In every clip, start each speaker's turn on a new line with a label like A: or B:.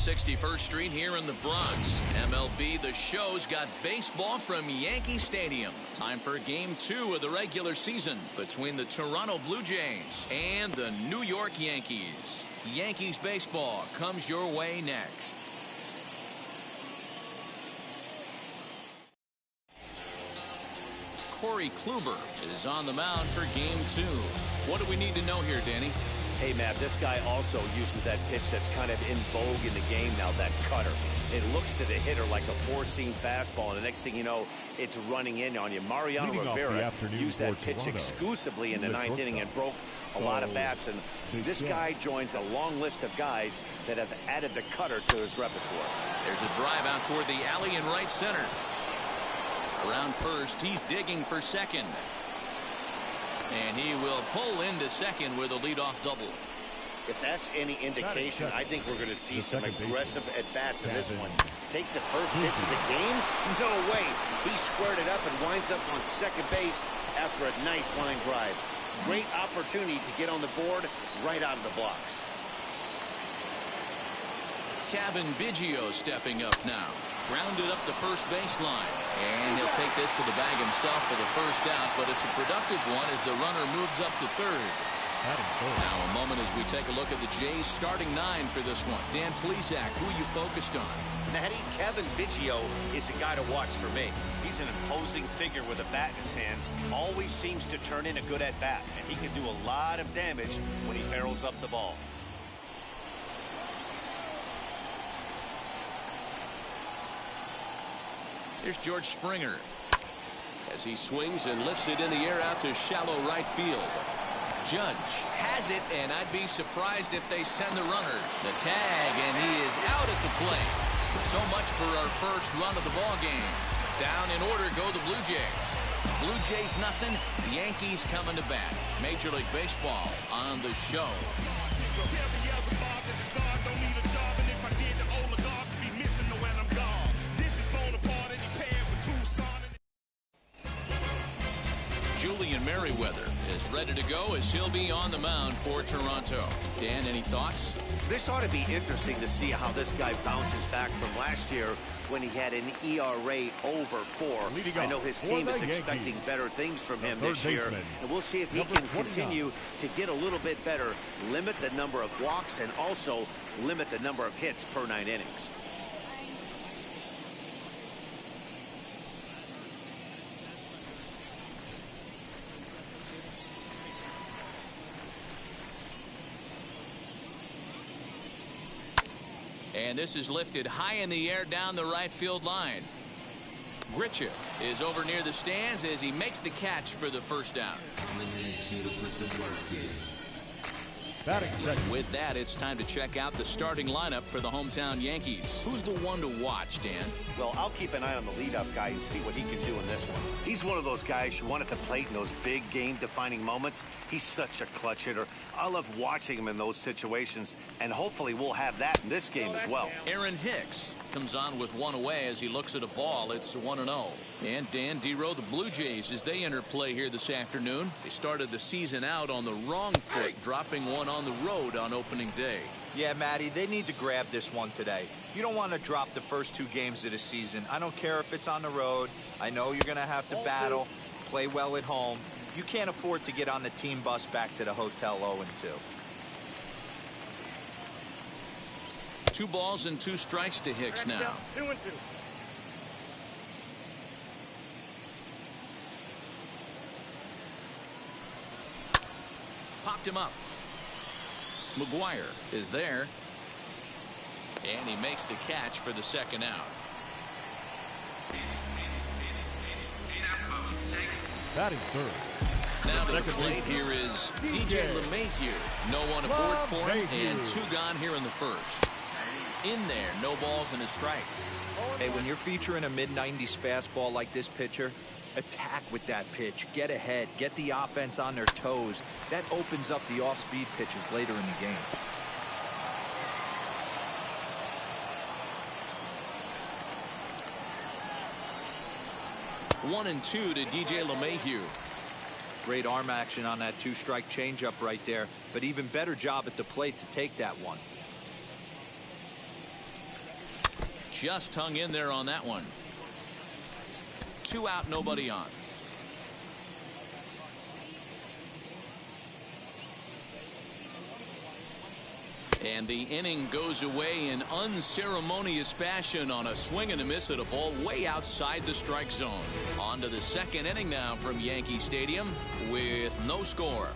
A: 61st Street here in the Bronx. MLB The Show's got baseball from Yankee Stadium. Time for Game 2 of the regular season between the Toronto Blue Jays and the New York Yankees. Yankees baseball comes your way next. Corey Kluber is on the mound for Game 2. What do we need to know here, Danny?
B: Hey, Matt, this guy also uses that pitch that's kind of in vogue in the game now, that cutter. It looks to the hitter like a four-seam fastball, and the next thing you know, it's running in on you. Mariano Rivera used that pitch exclusively in the ninth inning and broke a lot of bats, and this guy joins a long list of guys that have added the cutter to his repertoire.
A: There's a drive out toward the alley in right center. Around first, he's digging for second. And he will pull into second with a leadoff double.
B: If that's any indication, I think we're going to see some aggressive at-bats in this one. Take the first pitch of the game? No way. He squared it up and winds up on second base after a nice line drive. Great opportunity to get on the board right out of the blocks.
A: Kevin Biggio stepping up now. Grounded up the first baseline. And he'll take this to the bag himself for the first out, but it's a productive one as the runner moves up to third. Now a moment as we take a look at the Jays starting nine for this one. Dan Plesac, who are you focused on?
B: Matty, Kevin Biggio is a guy to watch for me. He's an imposing figure with a bat in his hands. Always seems to turn in a good at-bat, and he can do a lot of damage when he barrels up the ball.
A: Here's George Springer as he swings and lifts it in the air out to shallow right field. Judge has it, and I'd be surprised if they send the runner. The tag, and he is out at the plate. So much for our first run of the ball game. Down in order go the Blue Jays. Blue Jays nothing. Yankees coming to bat. Major League Baseball on the show. Julian Merriweather is ready to go as he'll be on the mound for Toronto. Dan, any thoughts?
B: This ought to be interesting to see how this guy bounces back from last year when he had an ERA over 4. I know his team is expecting better things from him this year, and we'll see if he can continue to get a little bit better, limit the number of walks, and also limit the number of hits per 9 innings.
A: And this is lifted high in the air down the right field line. Grichuk is over near the stands as he makes the catch for the first down. With that, it's time to check out the starting lineup for the hometown Yankees. Who's the one to watch, Dan?
B: Well, I'll keep an eye on the leadoff guy and see what he can do in this one. He's one of those guys you want at the plate in those big game-defining moments. He's such a clutch hitter. I love watching him in those situations, and hopefully we'll have that in this game as well.
A: Aaron Hicks comes on with one away as he looks at a ball. It's 1-0. And Dan Dero, the Blue Jays, as they enter play here this afternoon. They started the season out on the wrong foot, dropping one on the road on opening day.
C: Yeah, Matty, they need to grab this one today. You don't want to drop the first 2 games of the season. I don't care if it's on the road. I know you're going to have to battle, play well at home. You can't afford to get on the team bus back to the hotel 0-2.
A: 2 balls and 2 strikes to Hicks now.
D: 2-2.
A: Popped him up. McGuire is there. And he makes the catch for the second out.
E: Batting third.
A: Now to the plate here is DJ LeMahieu. No one aboard for him, and 2 gone here in the first. In there, no balls and a strike.
C: Hey, when you're featuring a mid-90s fastball like this pitcher, attack with that pitch. Get ahead. Get the offense on their toes. That opens up the off-speed pitches later in the game.
A: One and 2 to DJ LeMahieu.
C: Great arm action on that 2-strike changeup right there, but even better job at the plate to take that one.
A: just hung in there on that one. 2 out, nobody on. And the inning goes away in unceremonious fashion on a swing and a miss at a ball way outside the strike zone. On to the second inning now from Yankee Stadium with no score.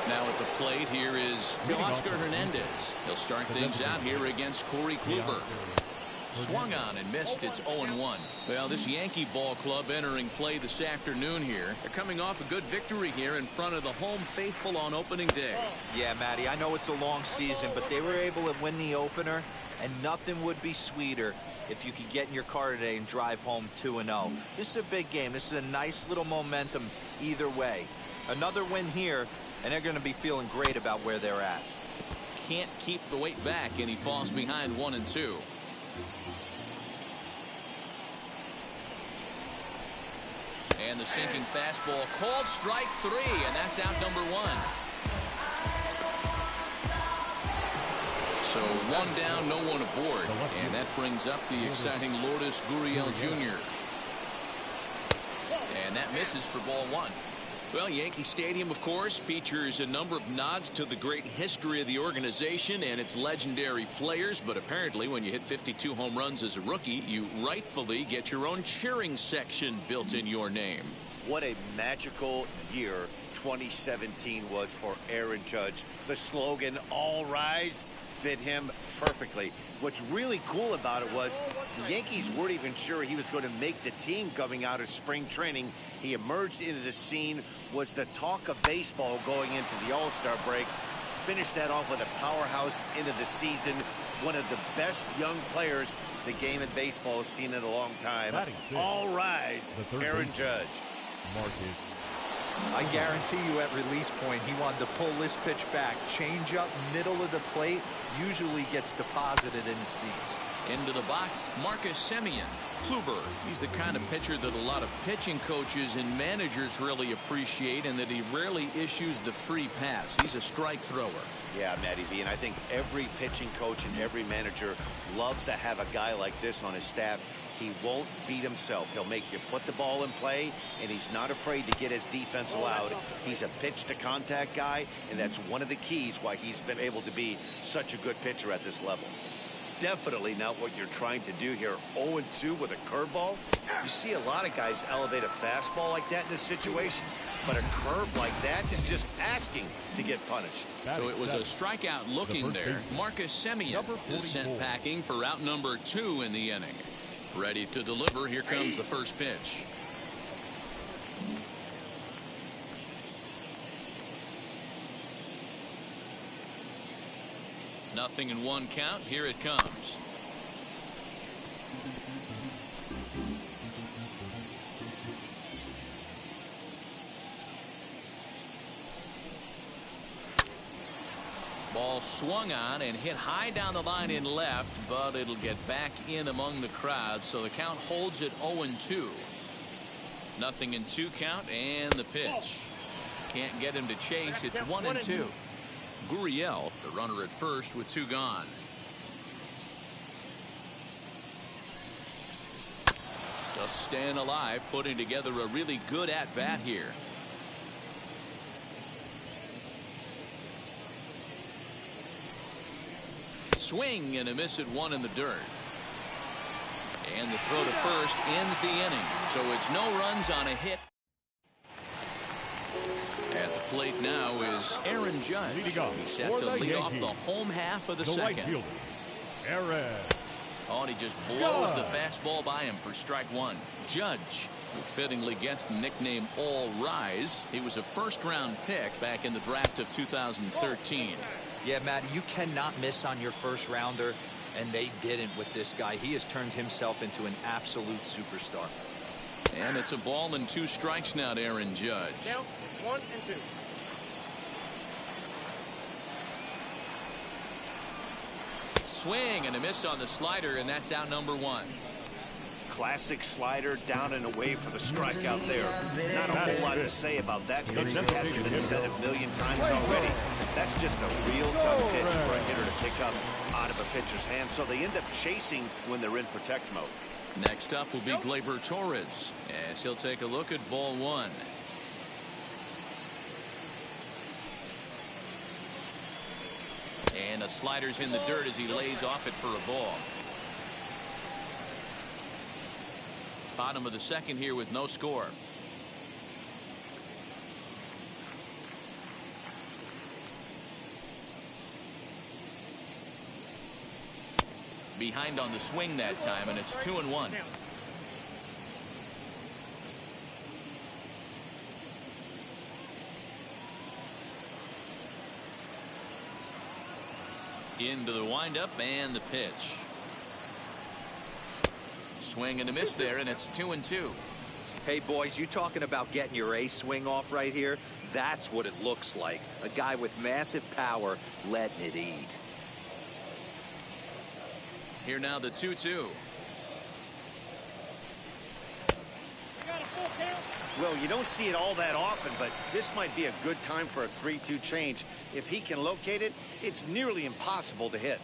A: Now at the plate here is Oscar Hernandez. He'll start things out here against Corey Kluber. Swung on and missed. It's 0-1. Well, this Yankee ball club entering play this afternoon here. They're coming off a good victory here in front of the home faithful on opening day.
C: Yeah, Matty, I know it's a long season, but they were able to win the opener, and nothing would be sweeter if you could get in your car today and drive home 2-0. This is a big game. This is a nice little momentum either way. Another win here, and they're going to be feeling great about where they're at.
A: Can't keep the weight back, and he falls behind 1-2. And the sinking fastball called strike 3, and that's out number 1. So 1 down, no one aboard, and that brings up the exciting Lourdes Gurriel Jr. And that misses for ball 1. Well, Yankee Stadium, of course, features a number of nods to the great history of the organization and its legendary players. But apparently, when you hit 52 home runs as a rookie, you rightfully get your own cheering section built in your name.
B: What a magical year 2017 was for Aaron Judge. The slogan, "All Rise," fit him perfectly. What's really cool about it was the Yankees weren't even sure he was going to make the team coming out of spring training. He emerged into the scene, was the talk of baseball going into the All-Star break. Finished that off with a powerhouse into the season. One of the best young players the game of baseball has seen in a long time. All rise, Aaron Judge.
C: I guarantee you at release point he wanted to pull this pitch back. Change up middle of the plate usually gets deposited in the seats.
A: Into the box, Marcus Semien. Kluber, he's the kind of pitcher that a lot of pitching coaches and managers really appreciate, and that he rarely issues the free pass. He's a strike thrower.
B: Yeah, Matty V, and I think every pitching coach and every manager loves to have a guy like this on his staff. He won't beat himself. He'll make you put the ball in play, and he's not afraid to get his defense allowed. He's a pitch-to-contact guy, and that's one of the keys why he's been able to be such a good pitcher at this level. Definitely not what you're trying to do here. 0-2 with a curveball. You see a lot of guys elevate a fastball like that in this situation, but a curve like that is just asking to get punished.
A: So it was a strikeout looking there. Marcus Semien is sent packing for out number 2 in the inning. Ready to deliver. Here comes the first pitch. Nothing in 1 count. Here it comes. Ball swung on and hit high down the line in left, but it'll get back in among the crowd, so the count holds at 0-2. Nothing in 2 count, and the pitch. Can't get him to chase. It's 1-2. Gurriel, the runner at first with 2 gone. Just staying alive, putting together a really good at-bat here. Swing and a miss at 1 in the dirt. And the throw to first ends the inning. So it's no runs on a hit. At the plate now is Aaron Judge. He's set to lead off the home half of the second.
E: Aaron.
A: Oh, and he just blows the fastball by him for strike 1. Judge, who fittingly gets the nickname All Rise. He was a first-round pick back in the draft of 2013.
C: Yeah, Matty, you cannot miss on your first rounder, and they didn't with this guy. He has turned himself into an absolute superstar.
A: And it's a ball and 2 strikes now to Aaron Judge.
D: Count 1-2.
A: Swing and a miss on the slider, and that's out number 1.
B: Classic slider down and away for the strikeout there. Not a whole lot to say about that pitch. It hasn't been said a million times already. That's just a real tough pitch for a hitter to pick up out of a pitcher's hand, so they end up chasing when they're in protect mode.
A: Next up will be Gleyber Torres, as he'll take a look at ball one. And the slider's in the dirt as he lays off it for a ball. Bottom of the second here with no score. Behind on the swing that time, and it's 2-1. Into the windup and the pitch. Swing and a miss there, and it's 2-2.
C: Hey, boys, you talking about getting your ace swing off right here? That's what it looks like. A guy with massive power letting it eat.
A: Here now the 2-2.
B: Well, you don't see it all that often, but this might be a good time for a 3-2 change. If he can locate it, it's nearly impossible to hit.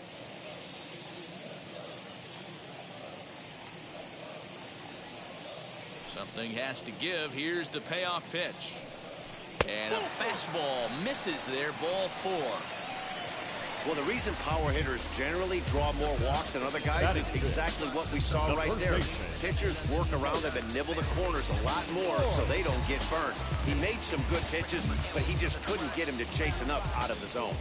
A: Something has to give. Here's the payoff pitch. And a fastball misses there, ball four.
B: Well, the reason power hitters generally draw more walks than other guys is exactly what we saw right there. Pitchers work around them and nibble the corners a lot more so they don't get burned. He made some good pitches, but he just couldn't get him to chase enough out of the zone.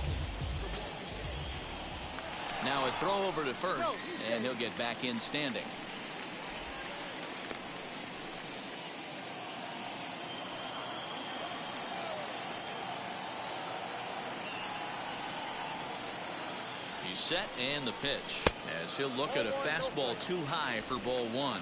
A: Now a throw over to first, and he'll get back in standing. He's set, and the pitch, as he'll look at a fastball too high for ball one.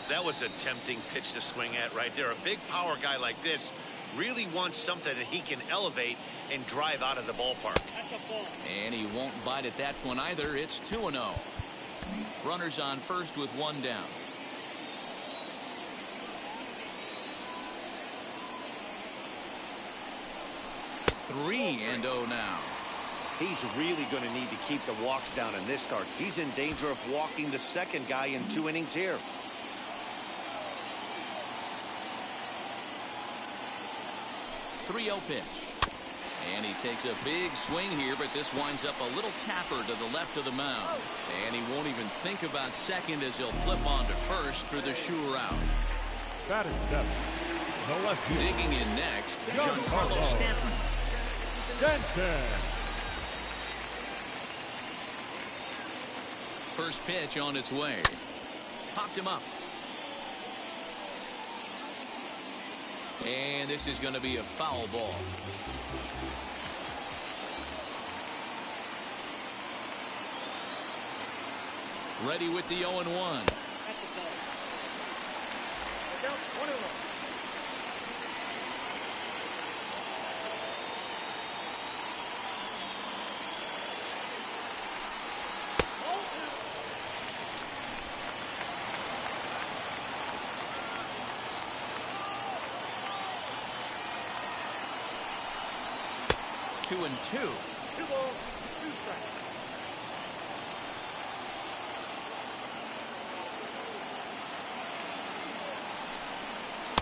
B: That was a tempting pitch to swing at right there. A big power guy like this really wants something that he can elevate and drive out of the ballpark.
A: And he won't bite at that one either. It's 2-0. Runners on first with one down. Three and 0 now.
B: He's really going to need to keep the walks down in this start. He's in danger of walking the second guy in 2 innings here.
A: .30 pitch. And he takes a big swing here, but this winds up a little tapper to the left of the mound. And he won't even think about second as he'll flip on to first for the sure out.
E: Batting seventh, the left field.
A: Digging in next, Giancarlo Stanton. First pitch on its way. Popped him up. And this is going to be a foul ball. Ready with the 0-1. Two and two.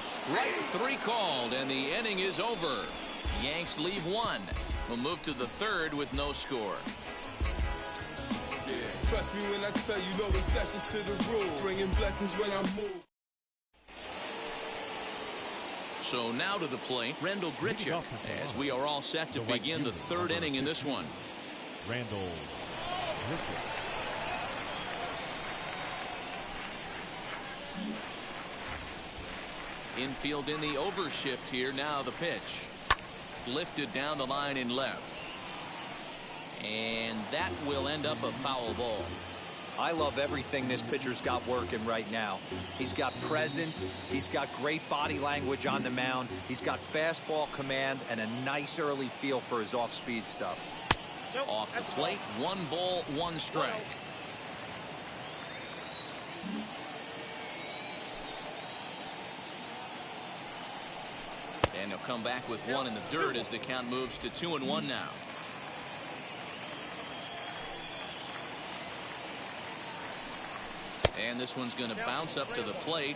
A: Strike three called, and the inning is over. Yanks leave one. We'll move to the third with no score.
D: Yeah, trust me when I tell you, no exceptions to the rule. Bringing blessings when I move.
A: So now to the plate, Randall Grichuk, as we are all set to begin the third inning in this one.
E: Randall Grichuk.
A: Infield in the overshift here. Now the pitch. Lifted down the line in left. And that will end up a foul ball.
C: I love everything this pitcher's got working right now. He's got presence. He's got great body language on the mound. He's got fastball command and a nice early feel for his off-speed stuff.
A: Off the plate, 1 ball, 1 strike. And he'll come back with one in the dirt as the count moves to 2-1 now. And this one's going to bounce up to the plate.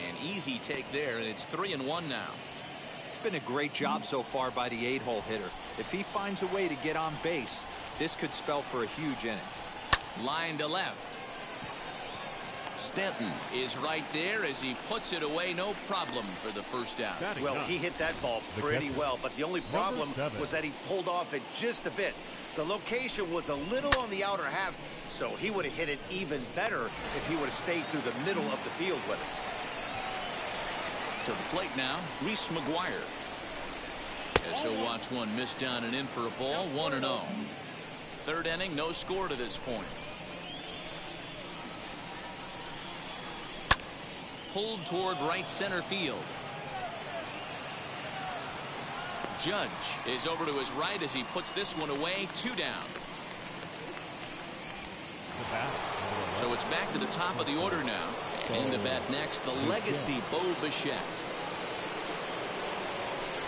A: An easy take there, and it's 3-1 now.
C: It's been a great job so far by the 8-hole hitter. If he finds a way to get on base, this could spell for a huge inning.
A: Line to left. Stanton is right there as he puts it away, no problem for the first out.
B: Well, he hit that ball pretty well, but the only problem was that he pulled off it just a bit. The location was a little on the outer half, so he would have hit it even better if he would have stayed through the middle of the field with it.
A: To the plate now, Reese McGuire. As he'll watch one miss down and in for a ball, 1-0. Third inning, no score to this point. Pulled toward right center field. Judge is over to his right as he puts this one away. 2 down. So it's back to the top of the order now. And in the bat next, the legacy Bo Bichette.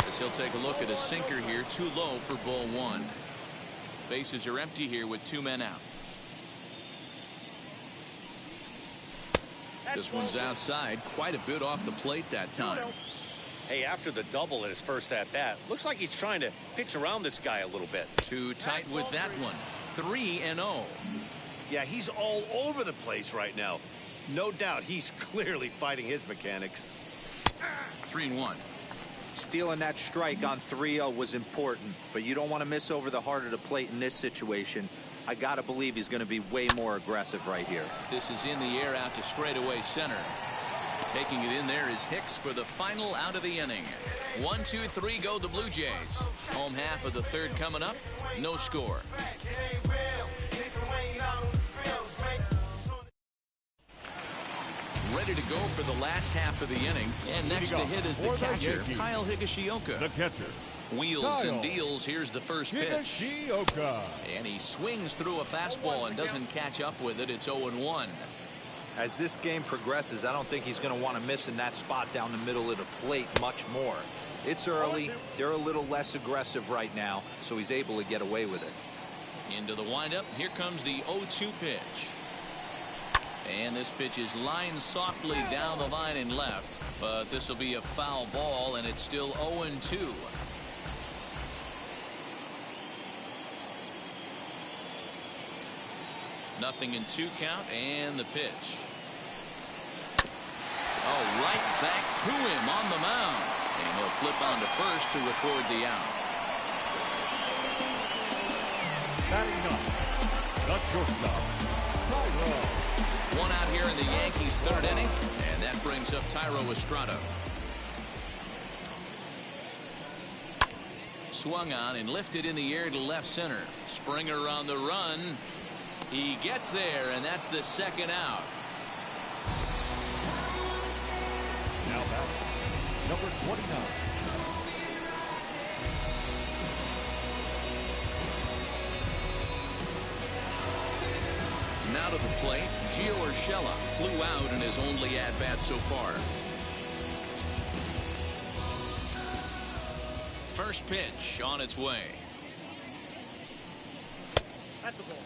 A: As he'll take a look at a sinker here, too low for ball 1. Bases are empty here with 2 men out. This one's outside, quite a bit off the plate that time.
B: Hey, after the double in his first at-bat, looks like he's trying to pitch around this guy a little bit.
A: Too tight with that one. 3-0.
B: Yeah, he's all over the place right now. No doubt he's clearly fighting his mechanics.
A: 3-1.
C: Stealing that strike on 3-0 was important, but you don't want to miss over the heart of the plate in this situation. I gotta believe he's going to be way more aggressive right here.
A: This is in the air out to straightaway center. Taking it in there is Hicks for the final out of the inning. 1-2-3 go the Blue Jays. Home half of the third coming up. No score. Ready to go for the last half of the inning. And next to hit is the catcher, Kyle Higashioka.
E: The catcher.
A: Wheels and deals. Here's the first pitch.
E: Higashioka.
A: And he swings through a fastball and doesn't catch up with it. It's 0-1.
C: As this game progresses, I don't think he's going to want to miss in that spot down the middle of the plate much more. It's early. They're a little less aggressive right now, so he's able to get away with it.
A: Into the windup. Here comes the 0-2 pitch. And this pitch is lined softly down the line and left. But this will be a foul ball, and it's still 0-2. Nothing in 2 count, and the pitch. Oh, right back to him on the mound. And he'll flip on to first to record the out.
E: Batting up. The shortstop, Tyro.
A: One out here in the Yankees' third inning, and that brings up Tyro Estrada. Swung on and lifted in the air to left center. Springer on the run. He gets there, and that's the second out.
E: Now batting, number 29.
A: Now to the plate, Gio Urshela flew out in his only at-bat so far. First pitch on its way.
F: That's a ball.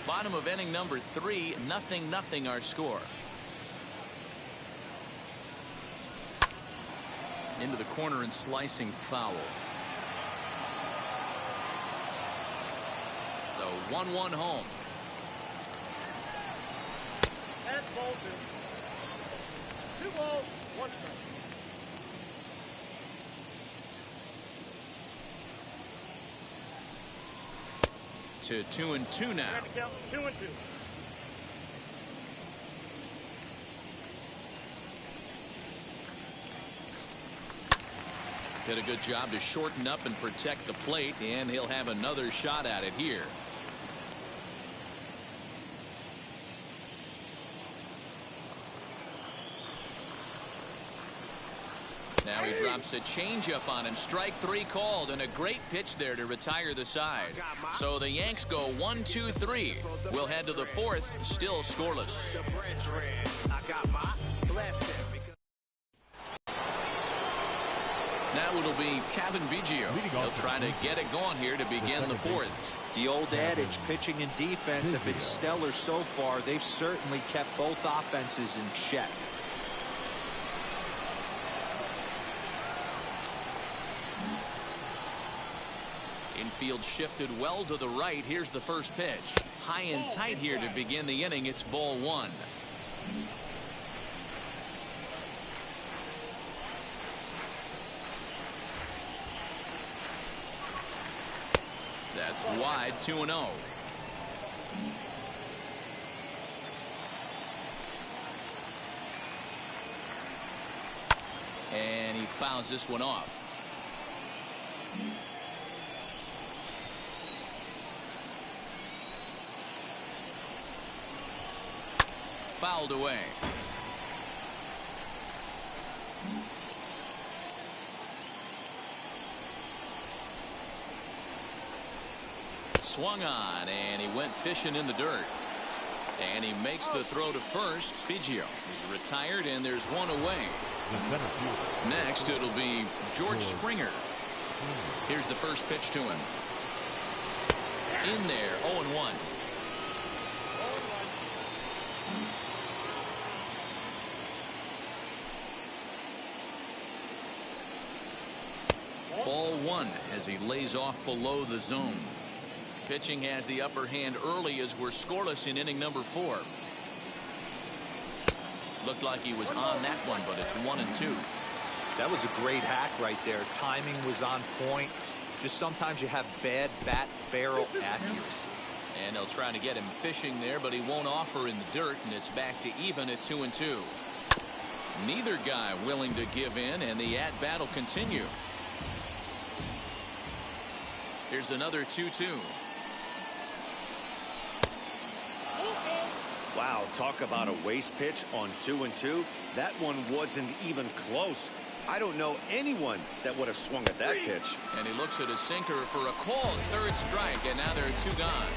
A: Bottom of inning number 3, 0-0 our score. Into the corner and slicing foul. So 1-1 home.
F: That's ball 2. 2 balls, 1 strike.
A: To 2-2 now.
F: 2-2.
A: Did a good job to shorten up and protect the plate, and he'll have another shot at it here. Now he drops a changeup on him. Strike 3 called, and a great pitch there to retire the side. So the Yanks go 1-2-3. We'll head to the 4th, still scoreless. Now it'll be Kevin Biggio. He'll try to get it going here to begin the fourth.
C: The old adage, pitching and defense have been stellar so far. They've certainly kept both offenses in check.
A: Infield shifted well to the right. Here's the first pitch. High and tight here to begin the inning. It's ball one. That's wide, 2-0. And he fouls this one off. Fouled away. Swung on, and he went fishing in the dirt. And he makes the throw to first. Biggio is retired, and there's one away.
E: The center fielder.
A: Next, it'll be George Springer. Here's the first pitch to him. In there, 0-1. Ball one as he lays off below the zone. Pitching has the upper hand early as we're scoreless in inning number 4. Looked like he was on that one, but it's 1-2.
C: That was a great hack right there. Timing was on point. Just sometimes you have bad bat barrel accuracy.
A: And they'll try to get him fishing there, but he won't offer in the dirt, and it's back to even at 2-2. Neither guy willing to give in, and the at-bat will continue. Here's another 2-2.
B: Wow, talk about a waste pitch on 2-2. That one wasn't even close. I don't know anyone that would have swung at that pitch.
A: And he looks at a sinker for a called third strike, and now there are 2 gone.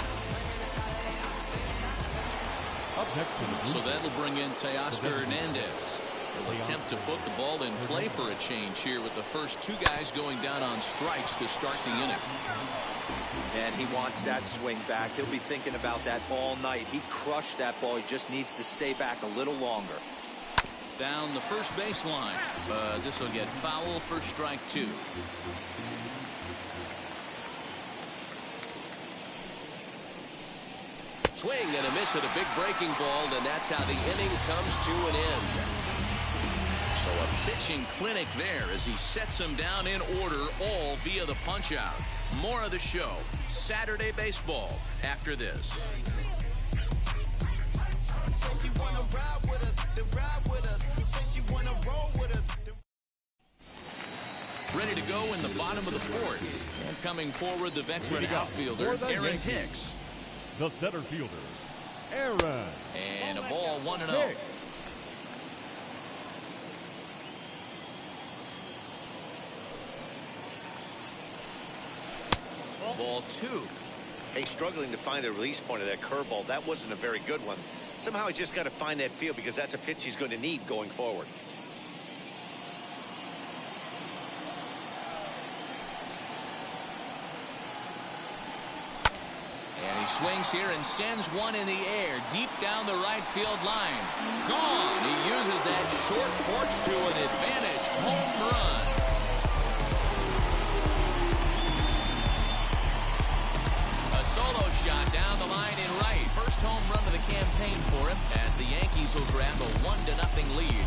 E: Up next,
A: so that'll bring in Teoscar Hernandez. He'll attempt to put the ball in play for a change here with the first 2 guys going down on strikes to start the inning.
C: And he wants that swing back. He'll be thinking about that all night. He crushed that ball. He just needs to stay back a little longer.
A: Down the first baseline. This will get foul for strike 2. Swing and a miss at a big breaking ball, and that's how the inning comes to an end. So a pitching clinic there as he sets them down in order, all via the punch-out. More of the show, Saturday Baseball, after this. Ready to go in the bottom of the 4th. And coming forward, the veteran outfielder, Aaron Hicks.
E: The center fielder, Aaron.
A: And a ball 1-0. Ball 2.
B: Hey, struggling to find the release point of that curveball. That wasn't a very good one. Somehow he's just got to find that feel because that's a pitch he's going to need going forward.
A: And he swings here and sends one in the air deep down the right field line. Gone. He uses that short porch to an advantage home run. Solo shot down the line in right. First home run of the campaign for him as the Yankees will grab a 1-0 lead.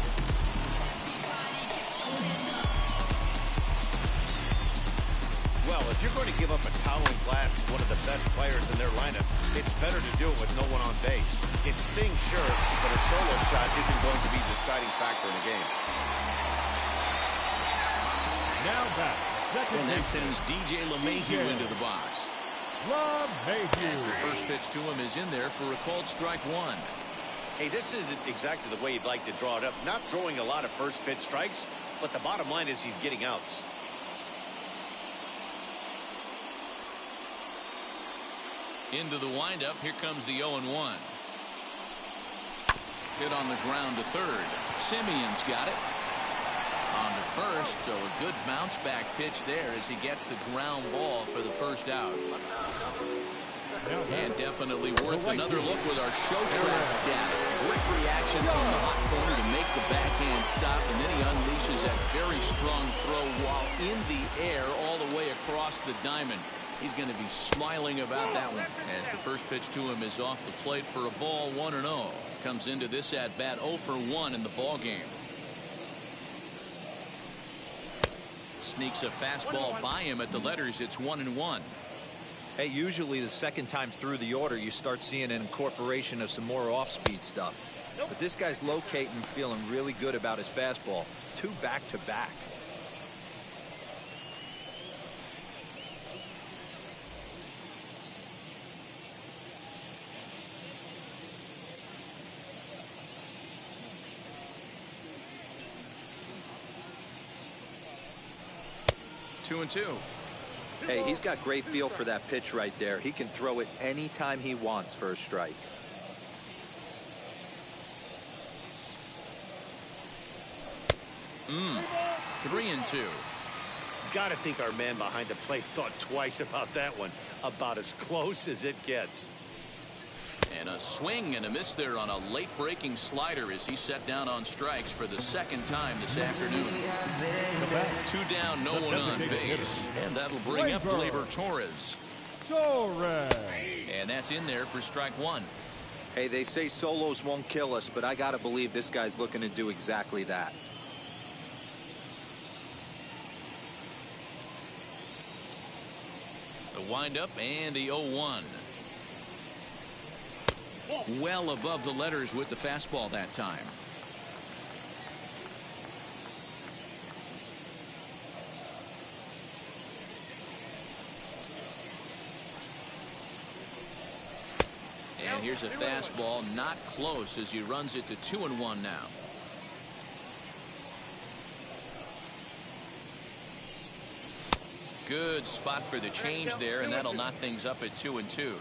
B: Well, if you're going to give up a towering blast to one of the best players in their lineup, it's better to do it with no one on base. It stings, sure, but a solo shot isn't going to be the deciding factor in the game.
E: Now back.
A: And that sends DJ LeMahieu into the box. As the first pitch to him is in there for a called strike 1.
B: Hey, this isn't exactly the way you'd like to draw it up. Not throwing a lot of first pitch strikes, but the bottom line is he's getting outs.
A: Into the windup. Here comes the 0-1. Hit on the ground to third. Simeon's got it. On to first, so a good bounce back pitch there as he gets the ground ball for the first out. And definitely worth another look with our show track data. Great reaction from the hot corner to make the backhand stop, and then he unleashes that very strong throw while in the air all the way across the diamond. He's going to be smiling about that one as the first pitch to him is off the plate for a ball, 1-0. Comes into this at bat 0 for 1 in the ball game. Sneaks a fastball by him at the letters. It's 1-1.
C: Hey, usually the second time through the order you start seeing an incorporation of some more off-speed stuff. But this guy's locating, feeling really good about his fastball. 2 back-to-back.
A: Two and two.
C: Hey, he's got great feel for that pitch right there. He can throw it anytime he wants for a strike.
A: Three and two.
B: Gotta think our man behind the plate thought twice about that one. About as close as it gets.
A: And a swing and a miss there on a late breaking slider as he set down on strikes for the second time this afternoon. 2 down, no one on base. And that'll bring up Gleyber Torres. And that's in there for strike 1.
C: Hey, they say solos won't kill us, but I gotta believe this guy's looking to do exactly that.
A: The windup and the 0-1. Well above the letters with the fastball that time. And here's a fastball not close as he runs it to 2-1 now. Good spot for the change there, and that'll knot things up at 2-2.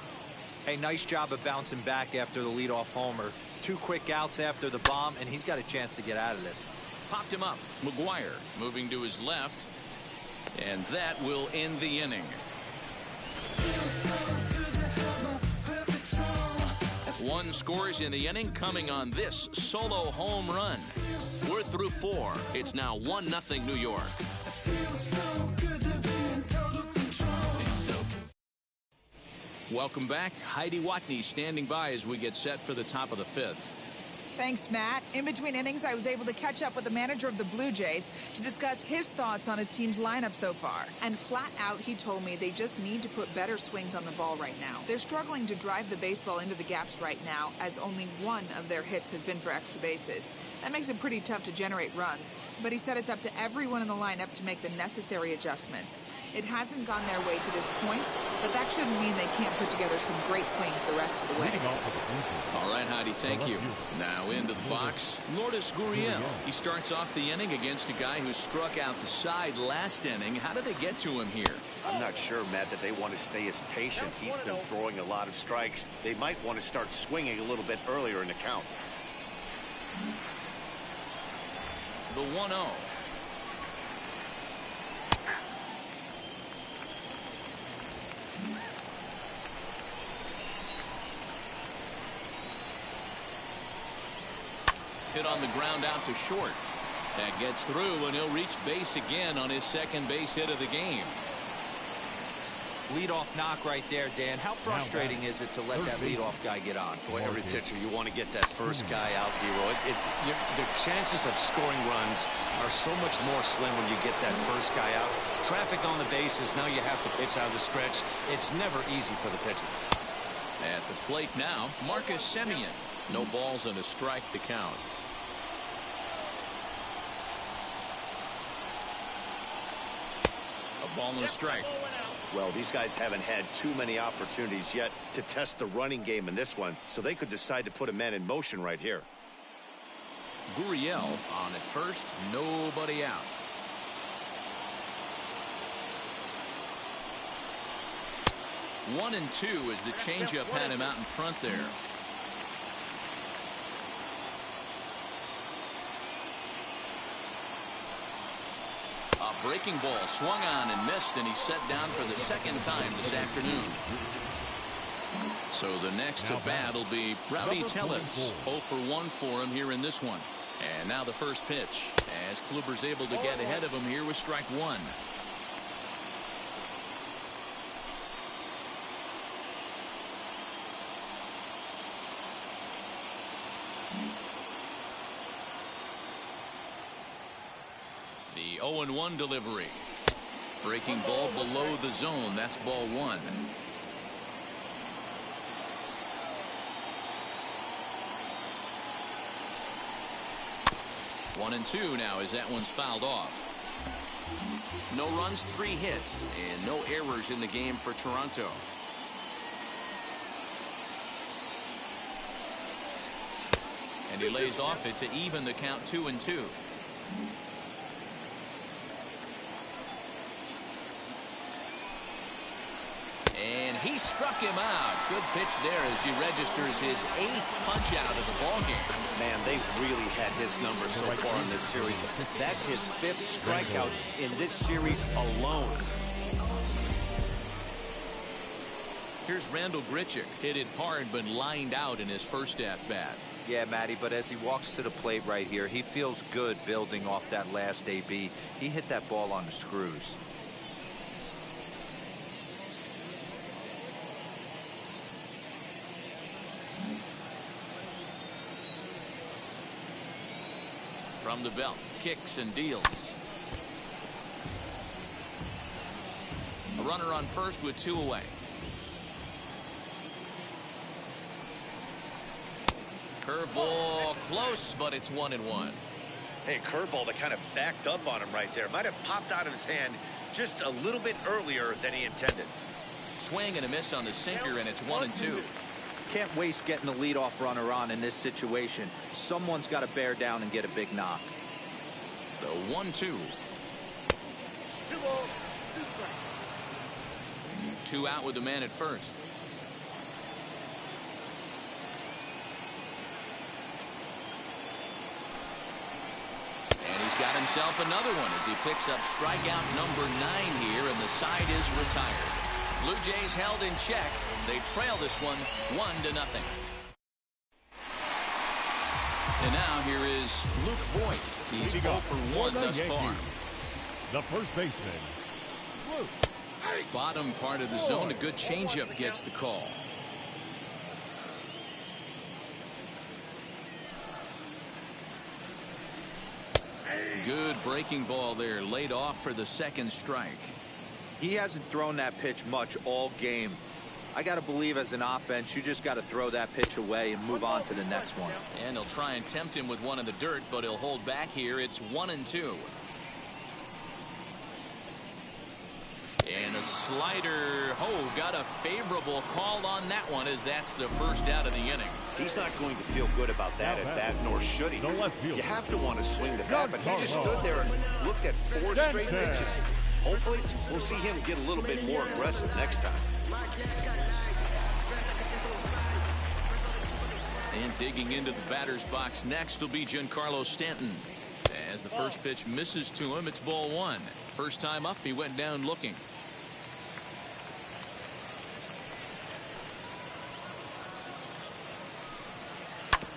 C: Hey, nice job of bouncing back after the leadoff homer. 2 quick outs after the bomb, and he's got a chance to get out of this.
A: Popped him up. McGuire moving to his left, and that will end the inning. One scores in the inning coming on this solo home run. We're through 4. It's now 1-0 New York. Welcome back. Heidi Watney standing by as we get set for the top of the 5th.
G: Thanks, Matt. In between innings, I was able to catch up with the manager of the Blue Jays to discuss his thoughts on his team's lineup so far. And flat out, he told me they just need to put better swings on the ball right now. They're struggling to drive the baseball into the gaps right now, as only one of their hits has been for extra bases. That makes it pretty tough to generate runs, but he said it's up to everyone in the lineup to make the necessary adjustments. It hasn't gone their way to this point, but that shouldn't mean they can't put together some great swings the rest of the way.
A: All right, Heidi, thank you. Now into the box, Lourdes Gurriel. He starts off the inning against a guy who struck out the side last inning. How did they get to him here?
B: I'm not sure, Matt, that they want to stay as patient. He's been throwing a lot of strikes. They might want to start swinging a little bit earlier in the count.
A: The 1-0. Hit on the ground out to short. That gets through, and he'll reach base again on his second base hit of the game.
C: Leadoff knock right there, Dan. How frustrating is it to let that leadoff guy get on?
B: Boy, every pitcher, you want to get that first guy out, Hero. The chances of scoring runs are so much more slim when you get that first guy out. Traffic on the bases, now you have to pitch out of the stretch. It's never easy for the pitcher.
A: At the plate now, Marcus Semien. No balls and a strike to count. A ball and a strike.
B: Well, these guys haven't had too many opportunities yet to test the running game in this one, so they could decide to put a man in motion right here.
A: Gurriel on at first, nobody out. One and two as the changeup had him out in front there. A breaking ball swung on and missed, and he's set down for the second time this afternoon. So the next to bat will be Rowdy Tellez. 0 for 1 for him here in this one. And now the first pitch, as Kluber's able to get ahead of him here with strike one. The 0-1 delivery. Breaking ball below the zone. That's ball one. One and two now as that one's fouled off. No runs, 3 hits, and no errors in the game for Toronto. And he lays off it to even the count 2-2. And he struck him out. Good pitch there as he registers his 8th punch out of the ballgame.
B: Man, they've really had his number so far in this series. That's his 5th strikeout in this series alone.
A: Here's Randall Grichuk. Hit it hard but lined out in his first at-bat.
C: Yeah, Matty, but as he walks to the plate right here, he feels good building off that last AB. He hit that ball on the screws.
A: From the belt, kicks and deals. A runner on first with 2 away. Curveball close, but it's 1-1.
B: Hey, curveball that kind of backed up on him right there. Might have popped out of his hand just a little bit earlier than he intended.
A: Swing and a miss on the sinker, and it's 1-2.
C: Can't waste getting the leadoff runner on in this situation. Someone's got to bear down and get a big knock.
A: The 1-2.
F: 2 balls, 2 strikes.
A: 2 out with the man at first. And he's got himself another one as he picks up strikeout number 9 here, and the side is retired. Blue Jays held in check. They trail this one 1-0. And now here is Luke Voigt. He's 0 for 1 thus far.
E: The first baseman, Luke.
A: Bottom part of the zone. A good changeup gets the call. Good breaking ball there, laid off for the second strike.
C: He hasn't thrown that pitch much all game. I got to believe as an offense, you just got to throw that pitch away and move on to the next one.
A: And he'll try and tempt him with one in the dirt, but he'll hold back here. It's 1-2. And a slider. Oh, got a favorable call on that one, as that's the first out of the inning.
B: He's not going to feel good about that at bat, nor should he. You have to want to swing the bat, but he just stood there and looked at 4 straight pitches. Hopefully, we'll see him get a little bit more aggressive next time.
A: And digging into the batter's box next will be Giancarlo Stanton. As the first pitch misses to him, it's ball 1. First time up, he went down looking.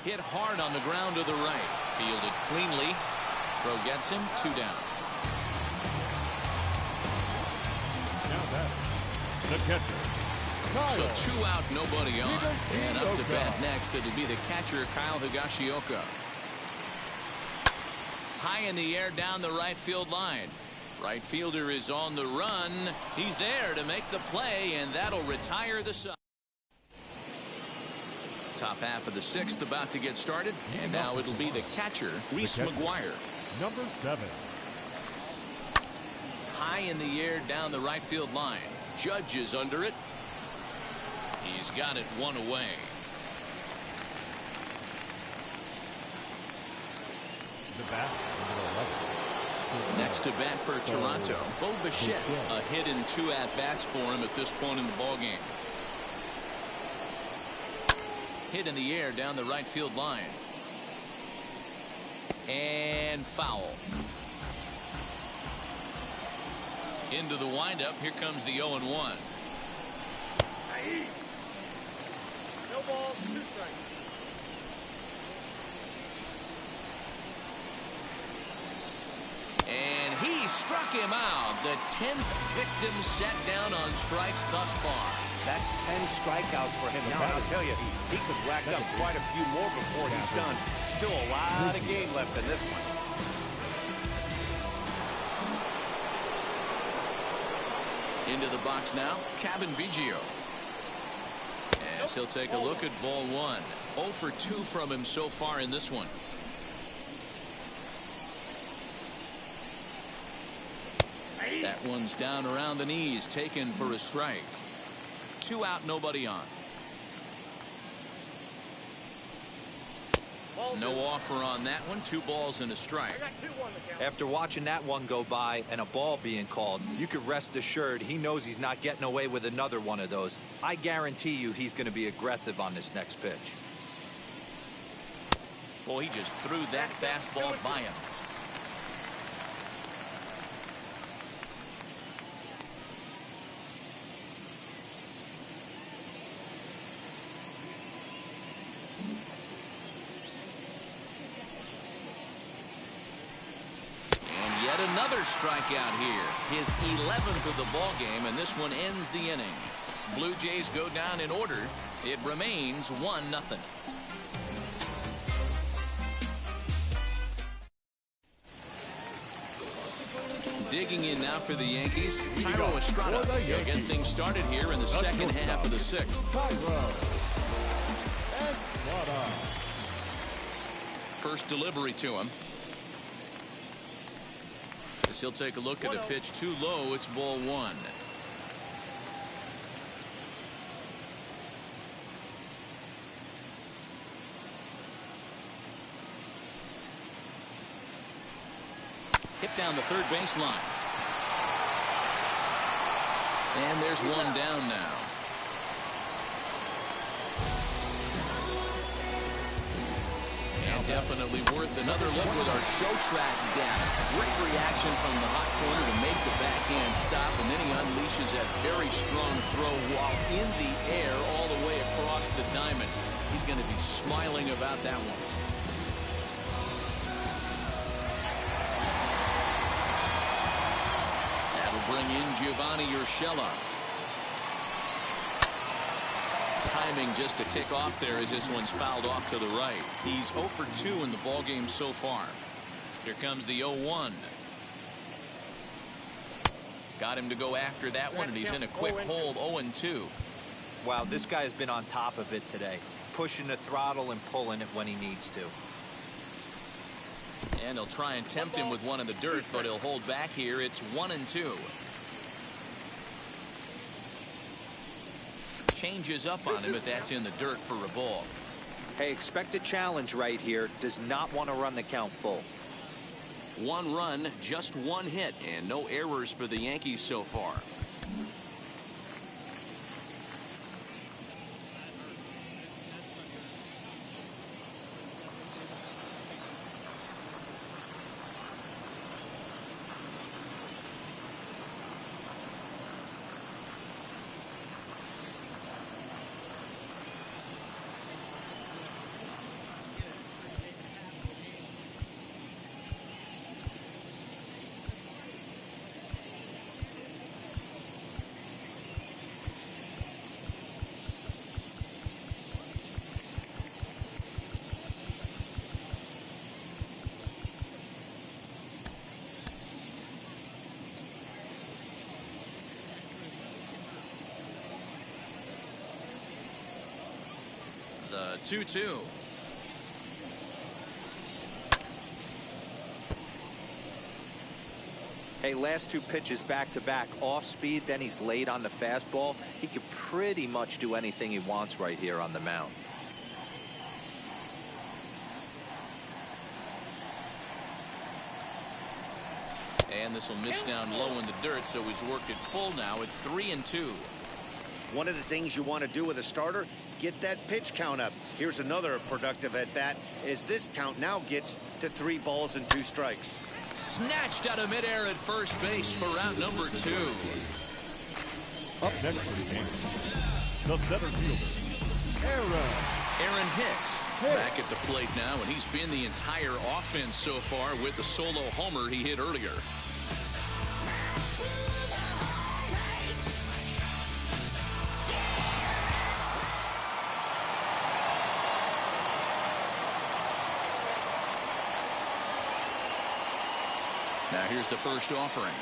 A: Hit hard on the ground to the right. Fielded cleanly. Throw gets him. 2 down.
E: Now that, the catcher, Kyle.
A: So 2 out, nobody on. And up to bat next, it'll be the catcher, Kyle Higashioka. High in the air down the right field line. Right fielder is on the run. He's there to make the play, and that'll retire the side. Top half of the 6th about to get started, and now it'll be the catcher, Reese McGuire.
E: Number 7.
A: High in the air down the right field line. Judge is under it. He's got it 1 away.
E: The bat, number 11.
A: Next to bat for Toronto, Bo Bichette. A hit in 2 at-bats for him at this point in the ballgame. Hit in the air down the right field line. And foul. Into the windup. Here comes the 0-1.
F: No balls, 2 strikes.
A: And he struck him out. The 10th victim set down on strikes thus far.
B: That's 10 strikeouts for him now. I'll tell you, he could rack up quite a few more before he's done. Still a lot of game left in this one.
A: Into the box now, Kevin Biggio. As he'll take a look at ball 1. 0 for 2 from him so far in this one. That one's down around the knees, taken for a strike. 2 out, nobody on. No offer on that one. 2 balls and a strike.
C: After watching that one go by and a ball being called, you could rest assured he knows he's not getting away with another one of those. I guarantee you he's going to be aggressive on this next pitch.
A: Boy, he just threw that fastball by him. Another strikeout here. His 11th of the ball game, and this one ends the inning. Blue Jays go down in order. It remains 1-0. Digging in now for the Yankees, Tyro Estrada. He'll get things started here in the second half of the 6th. First delivery to him. As he'll take a look at a pitch too low, it's ball 1. Hit down the third baseline. And there's one down now. And definitely worth another look with our show track data. Great reaction from the hot corner to make the backhand stop, and then he unleashes that very strong throw while in the air all the way across the diamond. He's going to be smiling about that one. That'll bring in Giovanni Urshela. Timing just to tick off there as this one's fouled off to the right. He's 0 for 2 in the ballgame so far. Here comes the 0-1. Got him to go after that one, and he's in a quick hold. 0-2.
C: Wow, this guy has been on top of it today, pushing the throttle and pulling it when he needs to.
A: And he'll try and tempt him with one in the dirt, but he'll hold back here. It's 1-2. Changes up on him, but that's in the dirt for a ball.
C: Hey, expect a challenge right here. Does not want to run the count full.
A: 1 run, just 1 hit, and no errors for the Yankees so far. The 2-2.
C: Hey, last 2 pitches back-to-back, off speed, then he's late on the fastball. He could pretty much do anything he wants right here on the mound.
A: And this will miss down low in the dirt, so he's worked it full now at 3-2.
B: One of the things you want to do with a starter, get that pitch count up. Here's another productive at-bat as this count now gets to 3 balls and 2 strikes.
A: Snatched out of midair at first base for route number 2.
E: Up next for the Yankees, the center fielder,
A: Aaron Hicks back at the plate now, and he's been the entire offense so far with the solo homer he hit earlier. Now here's the first offering.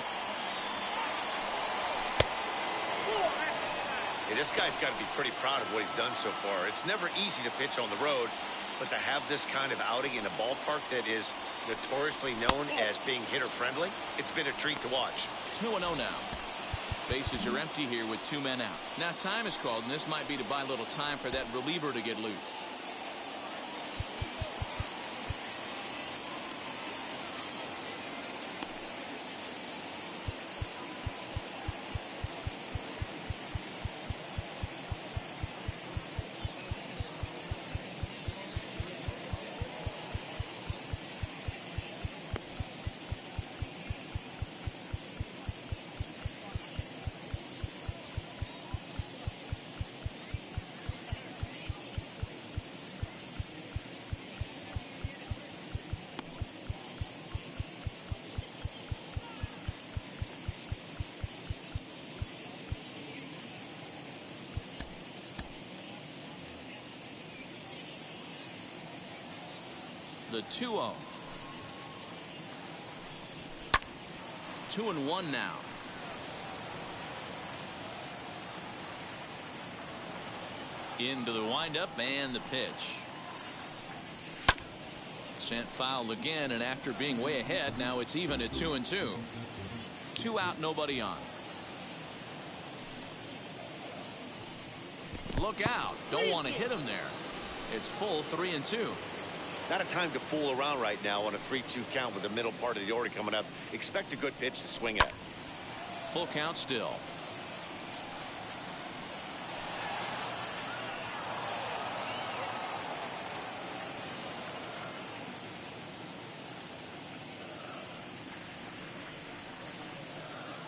B: Hey, this guy's got to be pretty proud of what he's done so far. It's never easy to pitch on the road, but to have this kind of outing in a ballpark that is notoriously known as being hitter-friendly, it's been a treat to watch.
A: 2-0 now. Bases are empty here with 2 men out. Now time is called, and this might be to buy a little time for that reliever to get loose. The 2-0. 2-1 now. Into the windup and the pitch. Sent foul again, and after being way ahead, now it's even at 2-2. 2 out, nobody on. Look out. Don't want to hit him there. It's full 3-2.
B: Not a time to fool around right now on a 3-2 count with the middle part of the order coming up. Expect a good pitch to swing at.
A: Full count still.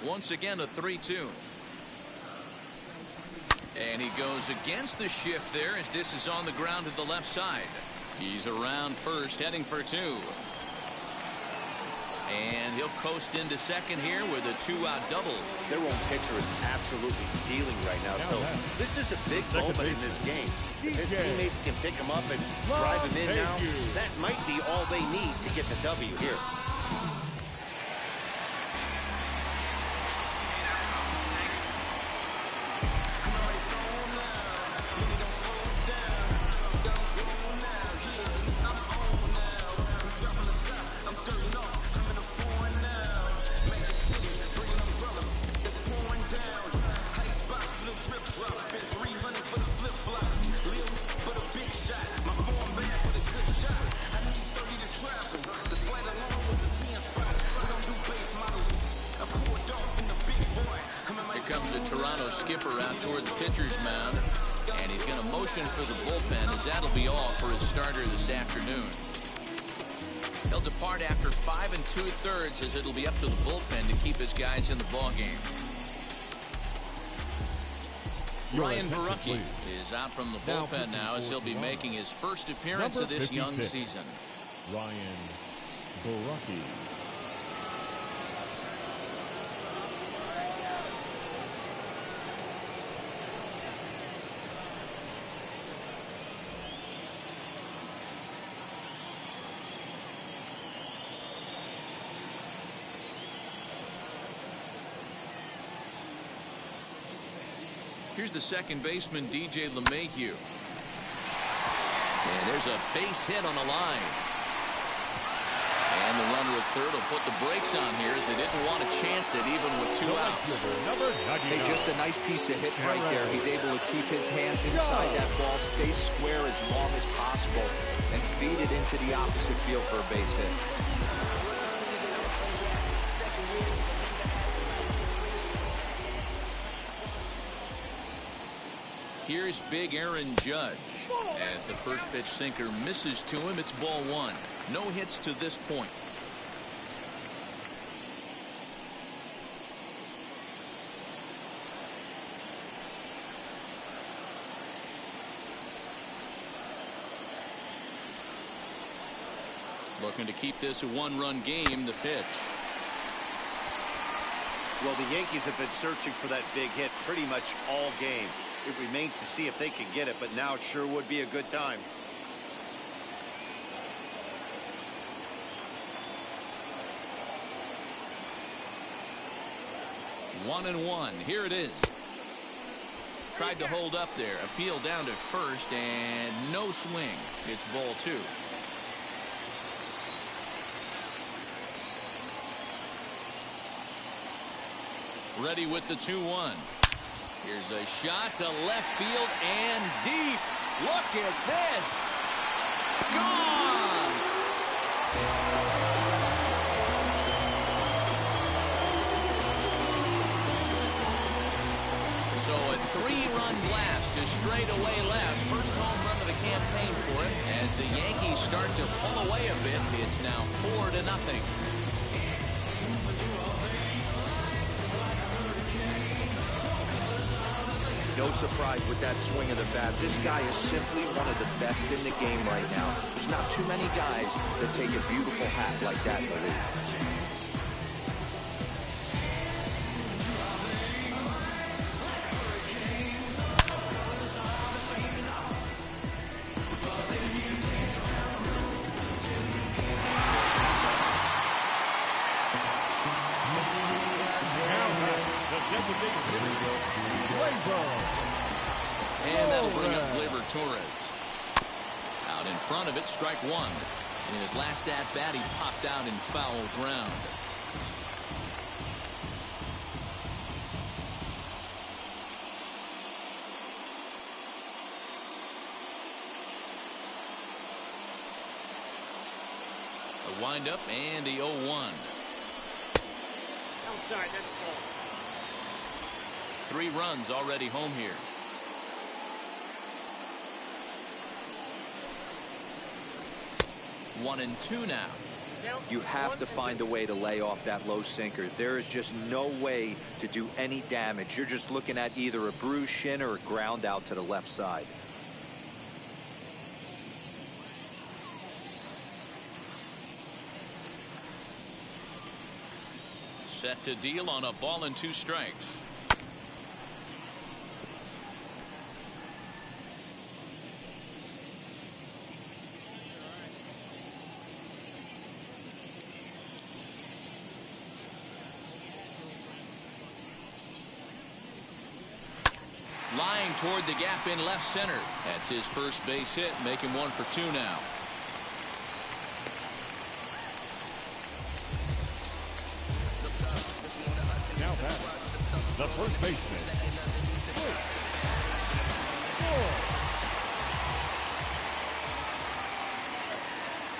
A: Once again a 3-2. And he goes against the shift there as this is on the ground to the left side. He's around first, heading for 2. And he'll coast into second here with a 2-out double.
B: Their own pitcher is absolutely dealing right now. So this is a big moment in this game. If his teammates can pick him up and drive him in now, that might be all they need to get the W here.
A: Skipper out toward the pitcher's mound, and he's going to motion for the bullpen as that'll be all for his starter this afternoon. He'll depart after 5 2/3 as it'll be up to the bullpen to keep his guys in the ball game. Ryan Barucki is out from the bullpen now as he'll be making his first appearance of this young season.
E: Ryan Barucki.
A: Here's the second baseman, DJ LeMahieu. And there's a base hit on the line. And the runner at third will put the brakes on here as they didn't want to chance it even with 2 outs.
C: Hey, just a nice piece of hitting right there. He's able to keep his hands inside that ball, stay square as long as possible, and feed it into the opposite field for a base hit.
A: Here's big Aaron Judge. As the first pitch sinker misses to him, it's ball one. No hits to this point. Looking to keep this a one-run game. The pitch.
B: Well, the Yankees have been searching for that big hit pretty much all game. It remains to see if they can get it, but now it sure would be a good time.
A: One and one. Here it is. Tried to hold up there. Appeal down to first, and no swing. It's ball two. Ready with the 2-1. Here's a shot to left field and deep. Look at this. Gone. So a 3-run blast to straightaway left. First home run of the campaign for him. As the Yankees start to pull away a bit, it's now 4-0.
H: No surprise with that swing of the bat. This guy is simply one of the best in the game right now. There's not too many guys that take a beautiful hat like that in the league.
A: And that'll bring up Gleyber Torres. Out in front of it, strike one. In his last at-bat, he popped out in foul ground. A windup and the 0-1.
F: Outside, that's ball.
A: 3 runs already home here. One and two now.
H: You have to find a way to lay off that low sinker. There is just no way to do any damage. You're just looking at either a bruised shin or a ground out to the left side.
A: Set to deal on a ball and 2 strikes. Lying toward the gap in left center. That's his first base hit, making 1 for 2 now.
E: Now batting, the first baseman.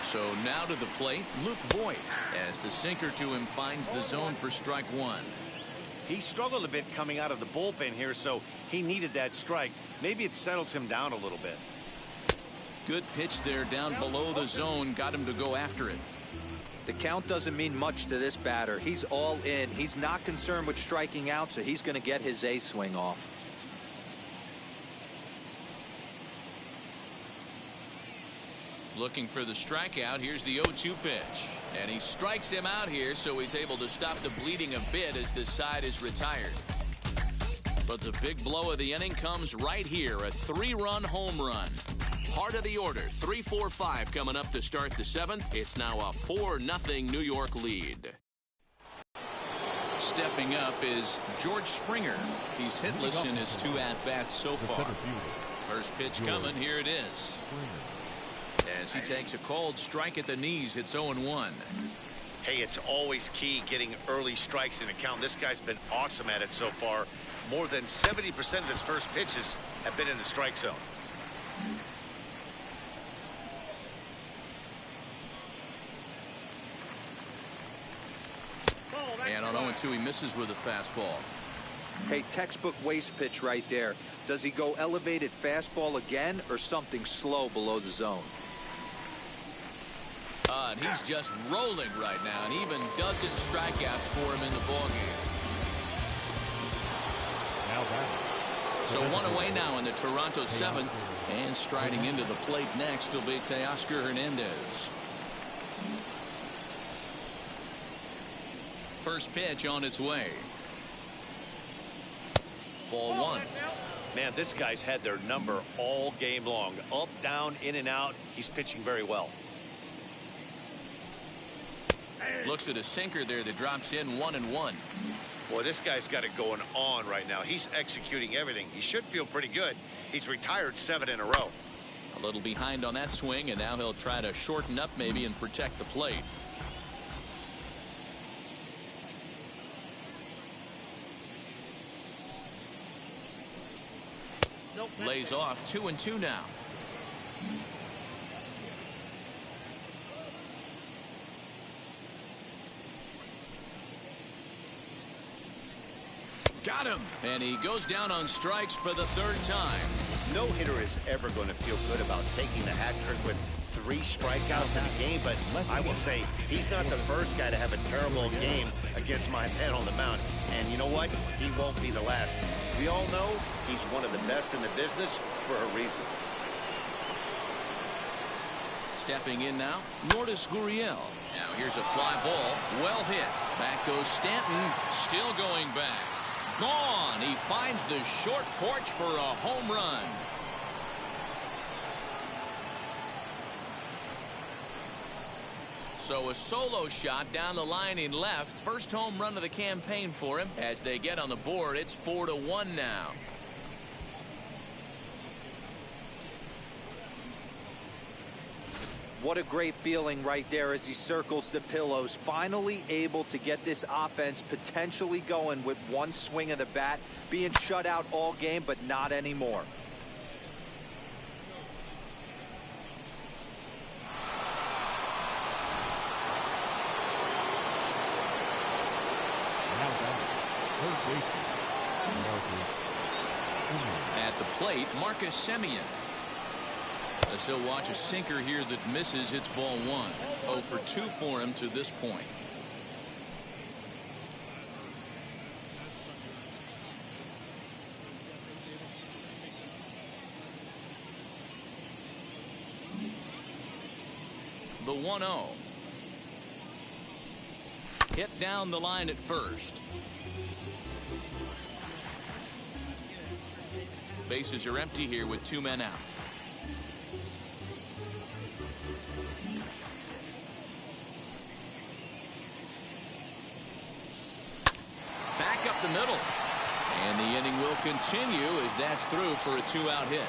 A: So now to the plate, Luke Voigt, as the sinker to him finds the zone for strike one.
B: He struggled a bit coming out of the bullpen here, so he needed that strike. Maybe it settles him down a little bit.
A: Good pitch there down below the zone, got him to go after it.
H: The count doesn't mean much to this batter. He's all in. He's not concerned with striking out, so he's going to get his A swing off.
A: Looking for the strikeout. Here's the 0-2 pitch. And he strikes him out here, so he's able to stop the bleeding a bit as this side is retired. But the big blow of the inning comes right here. A 3-run home run. Heart of the order. 3-4-5 coming up to start the 7th. It's now a 4-0 New York lead. Stepping up is George Springer. He's hitless in his 2 at-bats so far. First pitch coming. Here it is. As he takes a cold strike at the knees, it's 0-1.
B: Hey, it's always key getting early strikes in a count. This guy's been awesome at it so far. More than 70% of his first pitches have been in the strike zone.
A: And on 0-2, he misses with a fastball.
H: Hey, textbook waste pitch right there. Does he go elevated fastball again or something slow below the zone?
A: And he's just rolling right now, and even dozen strikeouts for him in the ballgame.
E: Now back.
A: So one away now in the Toronto seventh, and striding into the plate next will be Teoscar Hernandez. First pitch on its way. Ball one.
B: Man, this guy's had their number all game long. Up, down, in and out. He's pitching very well.
A: Looks at a sinker there that drops in 1-1.
B: Boy, this guy's got it going on right now. He's executing everything. He should feel pretty good. He's retired 7 in a row.
A: A little behind on that swing, and now he'll try to shorten up maybe and protect the plate. Lays off 2-2 now. Got him. And he goes down on strikes for the third time.
B: No hitter is ever going to feel good about taking the hat trick with 3 strikeouts in a game, but I will say he's not the first guy to have a terrible game against my man on the mound. And you know what? He won't be the last. We all know he's one of the best in the business for a reason.
A: Stepping in now, Lourdes Gurriel. Now here's a fly ball. Well hit. Back goes Stanton. Still going back. Gone. He finds the short porch for a home run. So a solo shot down the line in left. First home run of the campaign for him. As they get on the board, it's 4-1 now.
H: What a great feeling right there as he circles the pillows. Finally able to get this offense potentially going with one swing of the bat. Being shut out all game, but not anymore.
A: At the plate, Marcus Semien. As he'll watch a sinker here that misses. It's ball 1. 0 for 2 for him to this point. The 1-0. Hit down the line at first. Bases are empty here with 2 men out. Back up the middle. And the inning will continue as that's through for a 2-out hit.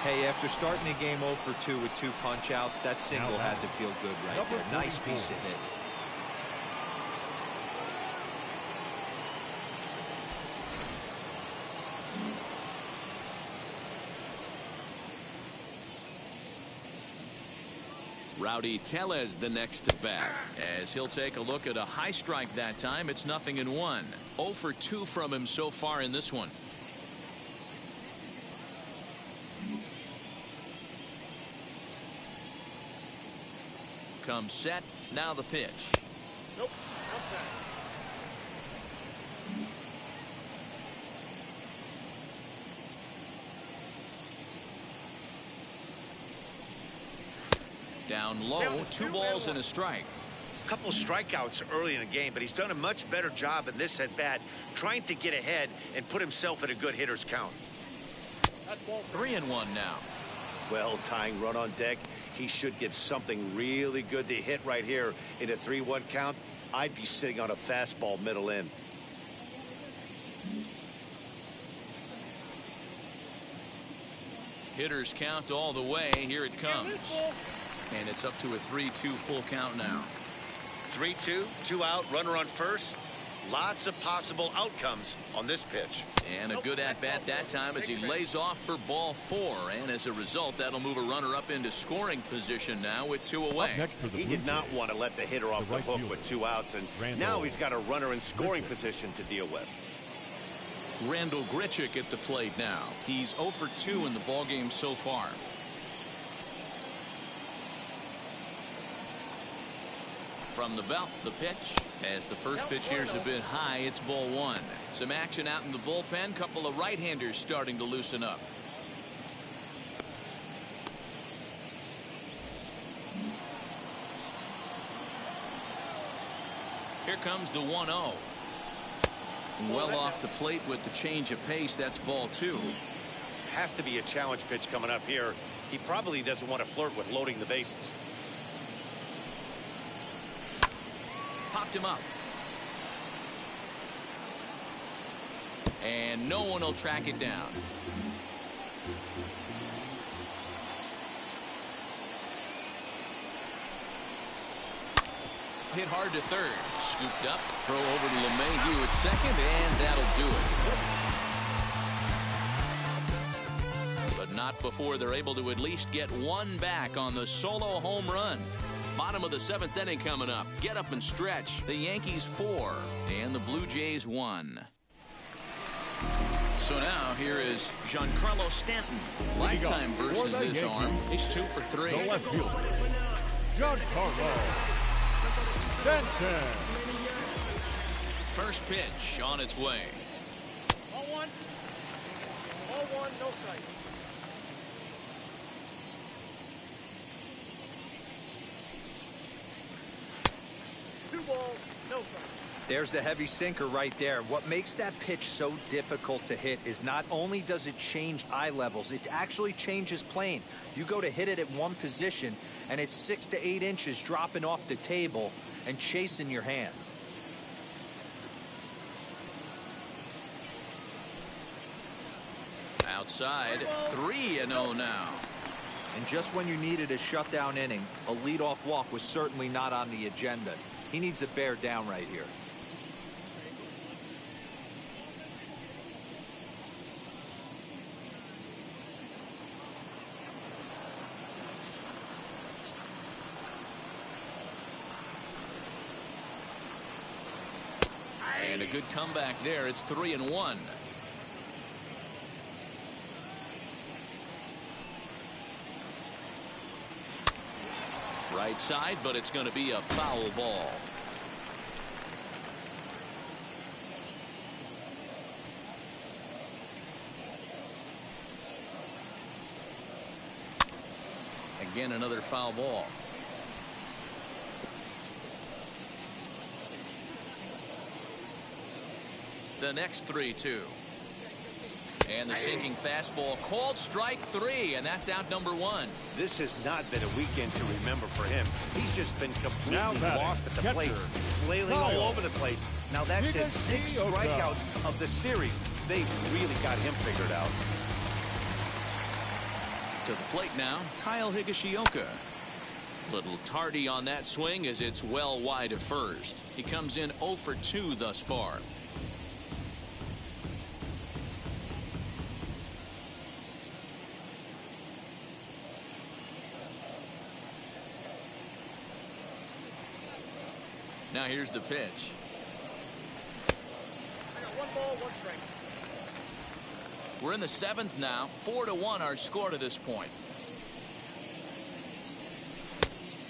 I: Hey, after starting the game 0 for 2 with 2 punch-outs, that single had to feel good right there. Nice piece of hit.
A: Rowdy Tellez the next to bat as he'll take a look at a high strike that time. It's 0-1. 0 for 2 from him so far in this one. Comes set. Now the pitch.
F: Nope.
A: Down low, 2 balls and a strike.
B: A couple strikeouts early in the game, but he's done a much better job in this at bat trying to get ahead and put himself at a good hitter's count.
A: 3-1 now.
B: Well, tying run on deck. He should get something really good to hit right here in a 3-1 count. I'd be sitting on a fastball middle in.
A: Hitters count all the way. Here it comes. And it's up to a 3-2 full count now.
B: 3-2, 2 out, runner on first. Lots of possible outcomes on this pitch.
A: And a good at-bat that time as he lays off for ball 4. And as a result, that'll move a runner up into scoring position now with 2 away.
B: He did not want to let the hitter off the hook with 2 outs, and now he's got a runner in scoring position to deal with.
A: Randall Grichuk at the plate now. He's 0 for 2 in the ballgame so far. From the belt, the pitch. As the first pitch here's a bit high, it's ball 1. Some action out in the bullpen. Couple of right-handers starting to loosen up. Here comes the 1-0. Well off the plate with the change of pace. That's ball 2.
B: Has to be a challenge pitch coming up here. He probably doesn't want to flirt with loading the bases.
A: Popped him up. And no one will track it down. Hit hard to third. Scooped up. Throw over to LeMahieu at second, and that'll do it. But not before they're able to at least get one back on the solo home run. Bottom of the 7th inning coming up. Get up and stretch. The Yankees 4 and the Blue Jays 1. So now here is Giancarlo Stanton. Lifetime versus this arm. He's 2 for 3.
E: The left fielder, Giancarlo Stanton.
A: First pitch on its way.
F: 0-1. 0-1, no strike. No.
C: There's the heavy sinker right there. What makes that pitch so difficult to hit is not only does it change eye levels, it actually changes plane. You go to hit it at one position and it's 6 to 8 inches dropping off the table and chasing your hands.
A: Outside, 3-0 now.
C: And just when you needed a shutdown inning, a leadoff walk was certainly not on the agenda. He needs to bear down right here.
A: And a good comeback there. It's 3-1. Right side, but it's going to be a foul ball. Again, another foul ball. The next 3-2. And the sinking fastball called strike 3, and that's out number 1.
B: This has not been a weekend to remember for him. He's just been completely lost at the plate, flailing all over the place. Now that's his 6th strikeout of the series. They've really got him figured out.
A: To the plate now, Kyle Higashioka. Little tardy on that swing as it's well wide of first. He comes in 0 for 2 thus far. Now here's the pitch.
F: One ball, one strike.
A: We're in the 7th now. 4-1 our score to this point.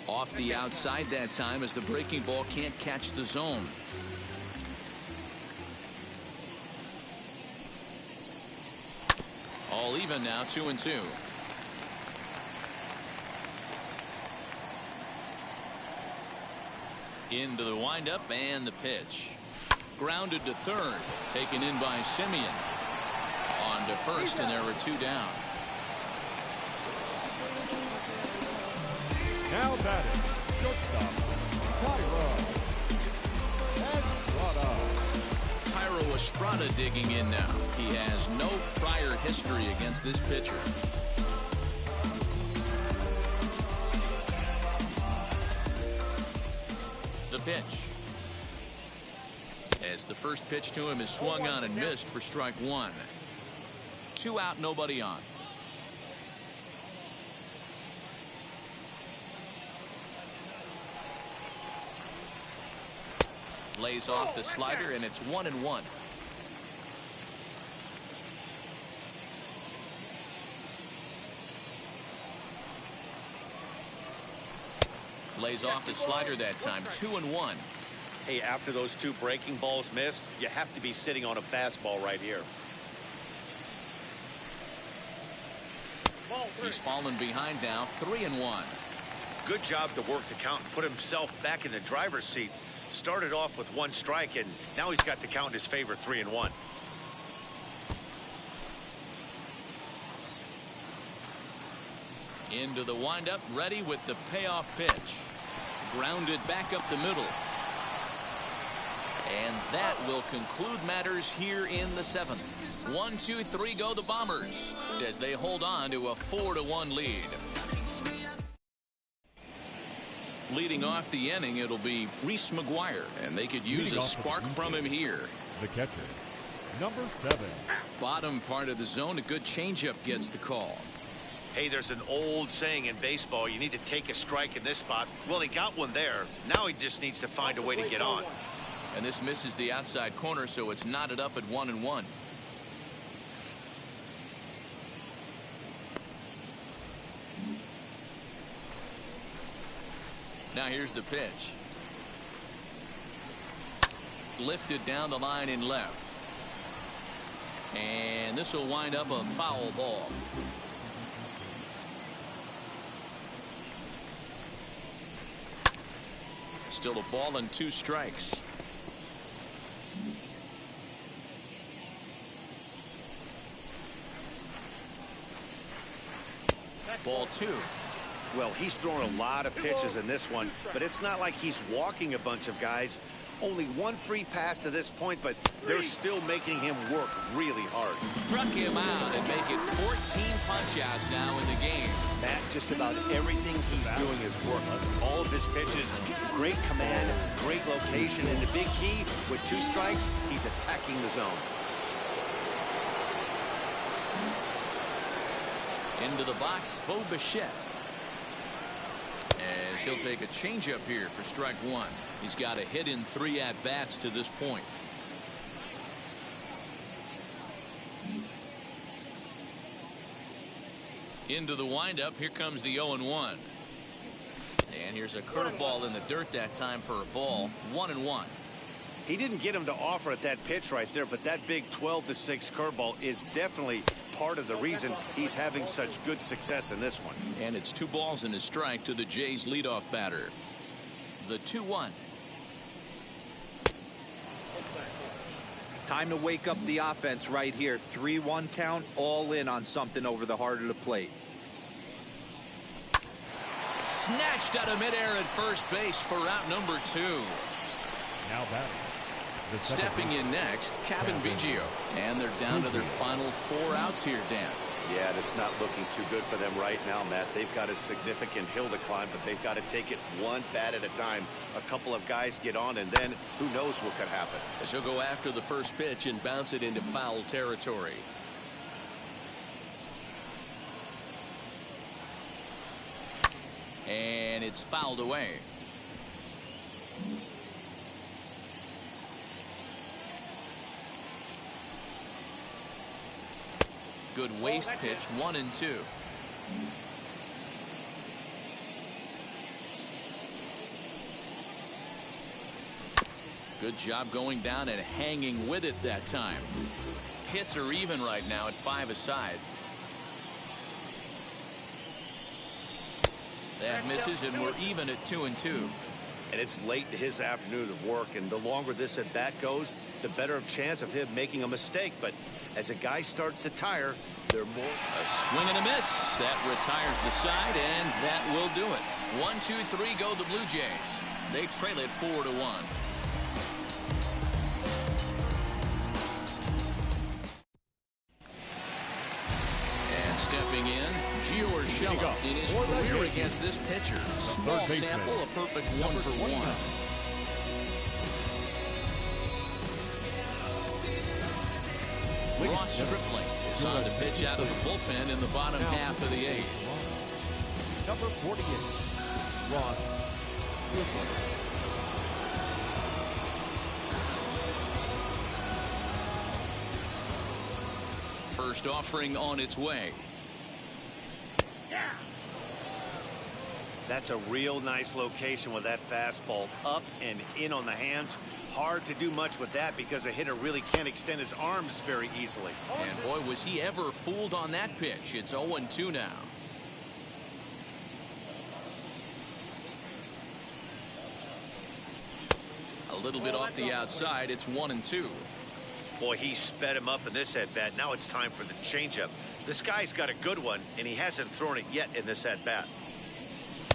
A: Off the outside that time as the breaking ball can't catch the zone. All even now, 2-2. Into the windup and the pitch. Grounded to third. Taken in by Simeon. On to first, and there were 2 down.
E: Now batting, shortstop,
A: Tyro Estrada digging in now. He has no prior history against this pitcher. The pitch. as the first pitch to him is swung on and missed for strike one. 2 out, nobody on. Lays off the slider, and it's 1-1. Lays off the slider that time. 2-1.
B: Hey, after those 2 breaking balls missed, you have to be sitting on a fastball right here.
A: He's fallen behind now. 3-1.
B: Good job to work the count and put himself back in the driver's seat. Started off with 1 strike, and now he's got the count in his favor. 3-1.
A: Into the windup, ready with the payoff pitch. Grounded back up the middle. And that will conclude matters here in the 7th. 1, 2, 3 go the Bombers as they hold on to a 4-1 lead. Leading off the inning, it'll be Reese McGuire, and they could use a spark from him here.
E: The catcher, number 7.
A: Bottom part of the zone, a good changeup gets the call.
B: Hey, there's an old saying in baseball, you need to take a strike in this spot. Well, he got one there. Now he just needs to find a way to get on.
A: And this misses the outside corner, so it's knotted up at 1-1. Now here's the pitch. Lifted down the line in left. And this will wind up a foul ball. Still a ball and 2 strikes. Ball 2.
B: Well, he's thrown a lot of pitches in this one, but it's not like he's walking a bunch of guys. Only 1 free pass to this point, but they're still making him work really hard.
A: Struck him out and make it 14 punch-outs now in the game.
B: Matt, just about everything he's doing is working. All of his pitches, great command, great location, and the big key, with 2 strikes, he's attacking the zone.
A: Into the box, Bo Bichette. As he'll take a changeup here for strike 1. He's got a hit in 3 at-bats to this point. Into the windup, here comes the 0-1. And here's a curveball in the dirt that time for a ball. 1-1.
B: He didn't get him to offer at that pitch right there, but that big 12-6 curveball is definitely part of the reason he's having such good success in this one.
A: And it's 2 balls and a strike to the Jays leadoff batter. The 2-1.
C: Time to wake up the offense right here. 3-1 count, all in on something over the heart of the plate.
A: Snatched out of midair at first base for out number 2.
E: Now batting.
A: Stepping in next, Kevin Biggio. And they're down to their final 4 outs here, Dan.
B: Yeah, it's not looking too good for them right now, Matt. They've got a significant hill to climb, but they've got to take it 1 bat at a time. A couple of guys get on, and then who knows what could happen.
A: As he'll go after the first pitch and bounce it into foul territory. And it's fouled away. Good waste pitch, 1-2. Good job going down and hanging with it that time. Hits are even right now at 5 aside. That misses, and we're even at 2-2.
B: And it's late in his afternoon of work, and the longer this at bat goes, the better chance of him making a mistake. But as a guy starts to tire, they're more.
A: A swing and a miss. That retires the side, and that will do it. 1, 2, 3 go the Blue Jays. They trail it 4-1. And stepping in, Gio Urshela in his career against this pitcher. Small sample, a perfect 1 for 1. Ross Stripling is on the pitch out of the bullpen in the bottom half of the 8th.
E: Number 48, Ross Stripling.
A: First offering on its way.
B: That's a real nice location with that fastball up and in on the hands. Hard to do much with that because a hitter really can't extend his arms very easily.
A: And boy, was he ever fooled on that pitch. It's 0-2 now. A little bit off the outside. It's 1-2.
B: Boy, he sped him up in this at-bat. Now it's time for the changeup. This guy's got a good one, and he hasn't thrown it yet in this at-bat.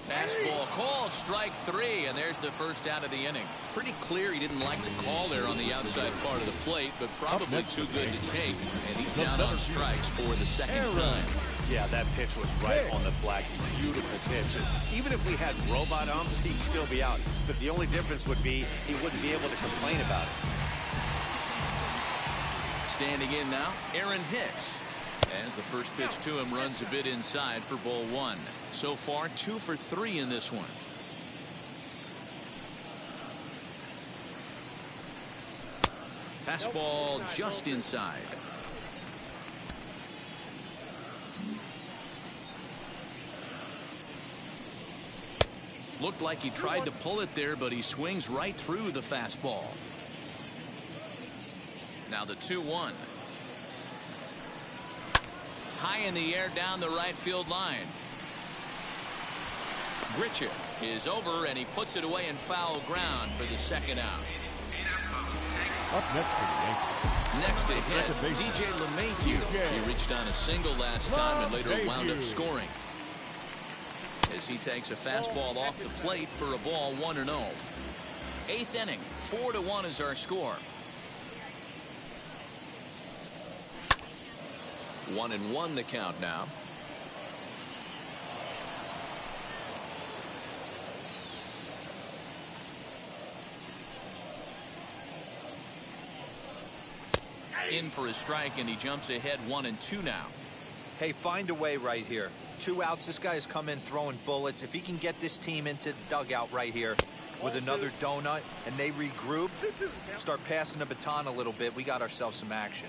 A: Fastball called, strike 3, and there's the first out of the inning. Pretty clear he didn't like the call there on the outside part of the plate, but probably too good to take, and he's down on strikes for the second time.
B: Yeah, that pitch was right on the black. Beautiful pitch. And even if we had robot umps, he'd still be out. But the only difference would be he wouldn't be able to complain about it.
A: Standing in now, Aaron Hicks. As the first pitch to him runs a bit inside for ball 1. So far, 2 for 3 in this one. Fastball just inside. Looked like he tried to pull it there, but he swings right through the fastball. Now the 2-1. High in the air down the right field line. Grichuk is over, and he puts it away in foul ground for the second out.
E: Up next for the Yankees.
A: Next to hit, DJ LeMahieu. He reached on a single last time and later wound up scoring. As he takes a fastball off the plate for a ball 1-0. 8th inning, 4-1 is our score. 1-1 the count now. In for a strike, and he jumps ahead 1-2 now.
C: Hey, find a way right here. 2 outs. This guy has come in throwing bullets. If he can get this team into the dugout right here with another donut and they regroup, start passing the baton a little bit, we got ourselves some action.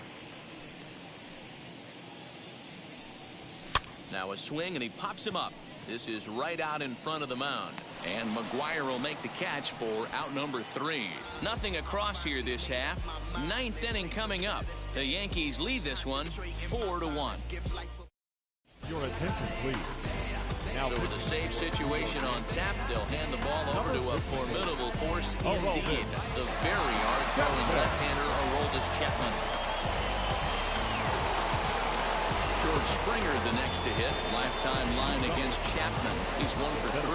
A: Now a swing, and he pops him up. This is right out in front of the mound. And McGuire will make the catch for out number 3. Nothing across here this half. 9th inning coming up. The Yankees lead this one 4-1.
E: Your attention, please. Now
A: so with a safe situation on tap, they'll hand the ball over to a formidable force indeed. The very hard-throwing left-hander, Aroldis Chapman. George Springer the next to hit. Lifetime line against Chapman. He's 1 for 3.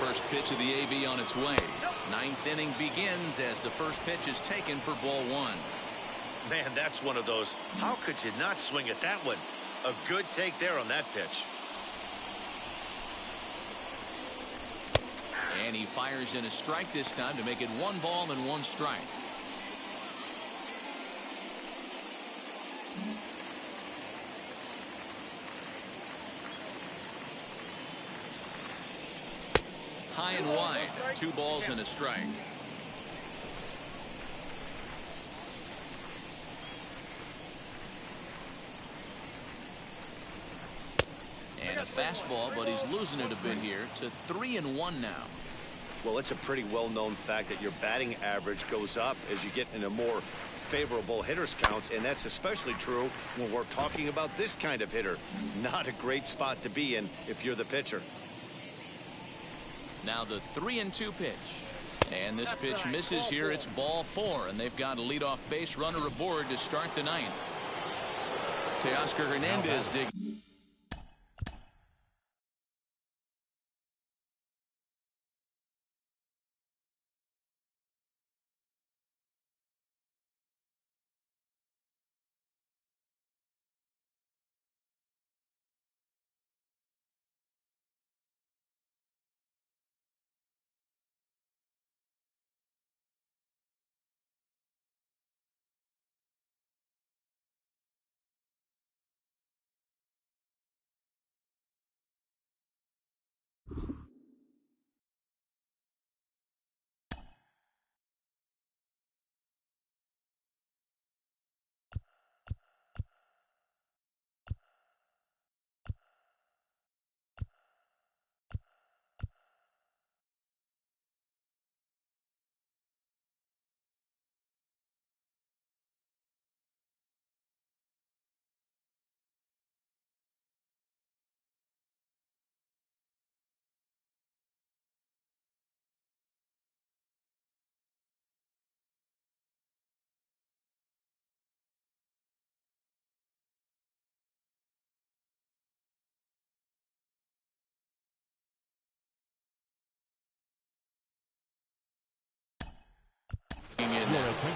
A: First pitch of the AB on its way. 9th inning begins as the first pitch is taken for ball 1.
B: Man, that's one of those. How could you not swing at that one? A good take there on that pitch.
A: And he fires in a strike this time to make it 1 ball and 1 strike. High and wide. 2 balls and a strike. And a fastball, but he's losing it a bit here to 3-1 now.
B: Well, it's a pretty well-known fact that your batting average goes up as you get into more favorable hitters counts, and that's especially true when we're talking about this kind of hitter. Not a great spot to be in if you're the pitcher.
A: Now the 3-2 pitch. And this pitch misses here. It's ball 4, and they've got a leadoff base runner aboard to start the 9th. Teoscar Hernandez digs.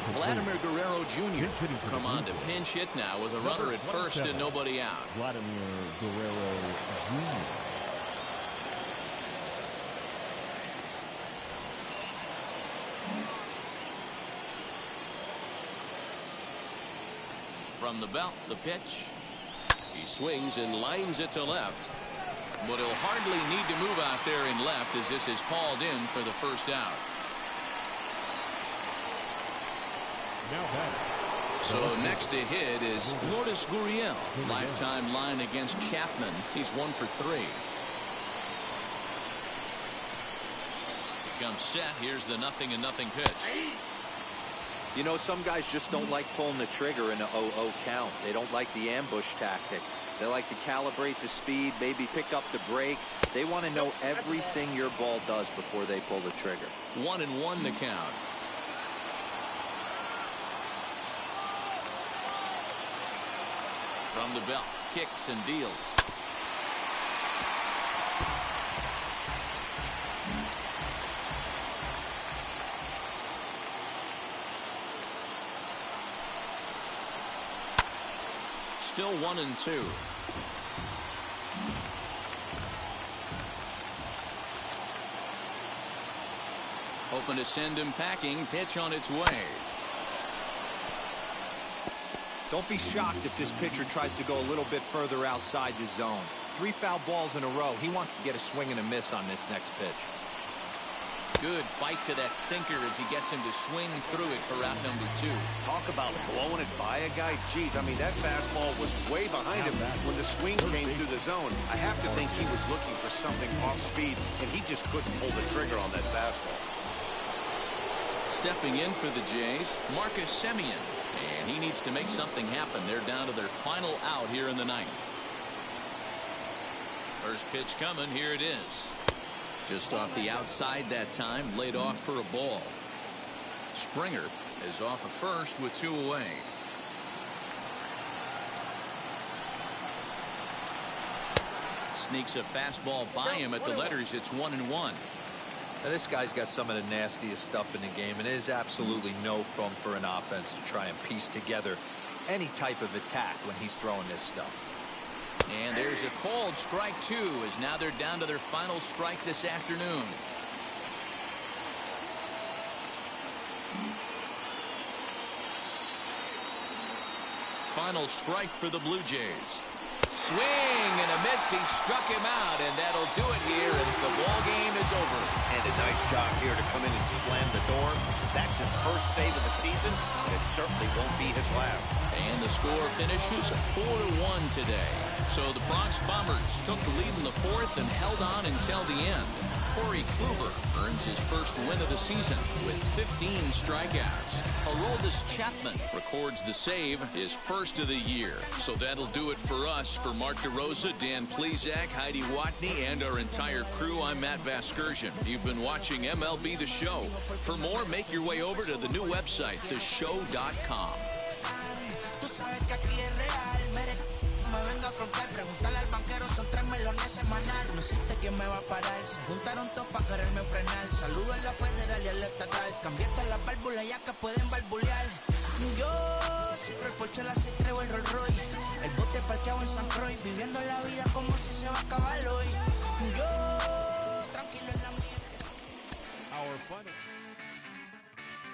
A: Vladimir Guerrero Jr. come on to pinch hit now with a runner at first and nobody out.
E: Vladimir Guerrero Jr.
A: From the belt, the pitch. He swings and lines it to left. But he'll hardly need to move out there in left as this is hauled in for the first out. So next to hit is Lourdes Gurriel. Lifetime line against Chapman. He's 1 for 3. He comes set. Here's the 0-0 pitch.
H: You know, some guys just don't like pulling the trigger in an 0-0 count. They don't like the ambush tactic. They like to calibrate the speed, maybe pick up the break. They want to know everything your ball does before they pull the trigger.
A: 1-1 the count. From the belt, kicks and deals. Still 1-2. Hoping to send him packing. Pitch on its way.
C: Don't be shocked if this pitcher tries to go a little bit further outside the zone. 3 foul balls in a row. He wants to get a swing and a miss on this next pitch.
A: Good bite to that sinker as he gets him to swing through it for out number 2.
B: Talk about blowing it by a guy. Geez, I mean, that fastball was way behind him when the swing came through the zone. I have to think he was looking for something off speed, and he just couldn't pull the trigger on that fastball.
A: Stepping in for the Jays, Marcus Semien. And he needs to make something happen. They're down to their final out here in the 9th. First pitch coming. Here it is. Just off the outside that time. Laid off for a ball. Springer is off of first with 2 away. Sneaks a fastball by him at the letters. It's 1-1.
C: Now, this guy's got some of the nastiest stuff in the game, and it is absolutely no fun for an offense to try and piece together any type of attack when he's throwing this stuff.
A: And there's a called strike 2 as now they're down to their final strike this afternoon. Final strike for the Blue Jays. Swing and a miss. He struck him out, and that'll do it here as the ball game is over.
B: And a nice job here to come in and slam the door. That's his first save of the season, and it certainly won't be his last.
A: And the score finishes 4-1 today. So the Bronx Bombers took the lead in the 4th and held on until the end. Corey Kluber earns his first win of the season with 15 strikeouts. Aroldis Chapman records the save, his first of the year. So that'll do it for us. For Mark DeRosa, Dan Plezak, Heidi Watney, and our entire crew, I'm Matt Vasgersian. You've been watching MLB The Show. For more, make your way over to the new website, theshow.com.
J: Me vengo a afrontar, preguntarle al banquero, son 3 melones semanal. No existe quien me va a parar. Se juntaron todos para quererme frenar. Saludo en la federal y en la estatal. Cambié todas las válvulas ya que pueden barbulear. Yo siempre el Porsche, la C3 o el Rolls Royce. El bote parqueado en San Croix. Viviendo la vida como si se va a acabar hoy. Yo tranquilo en la mía.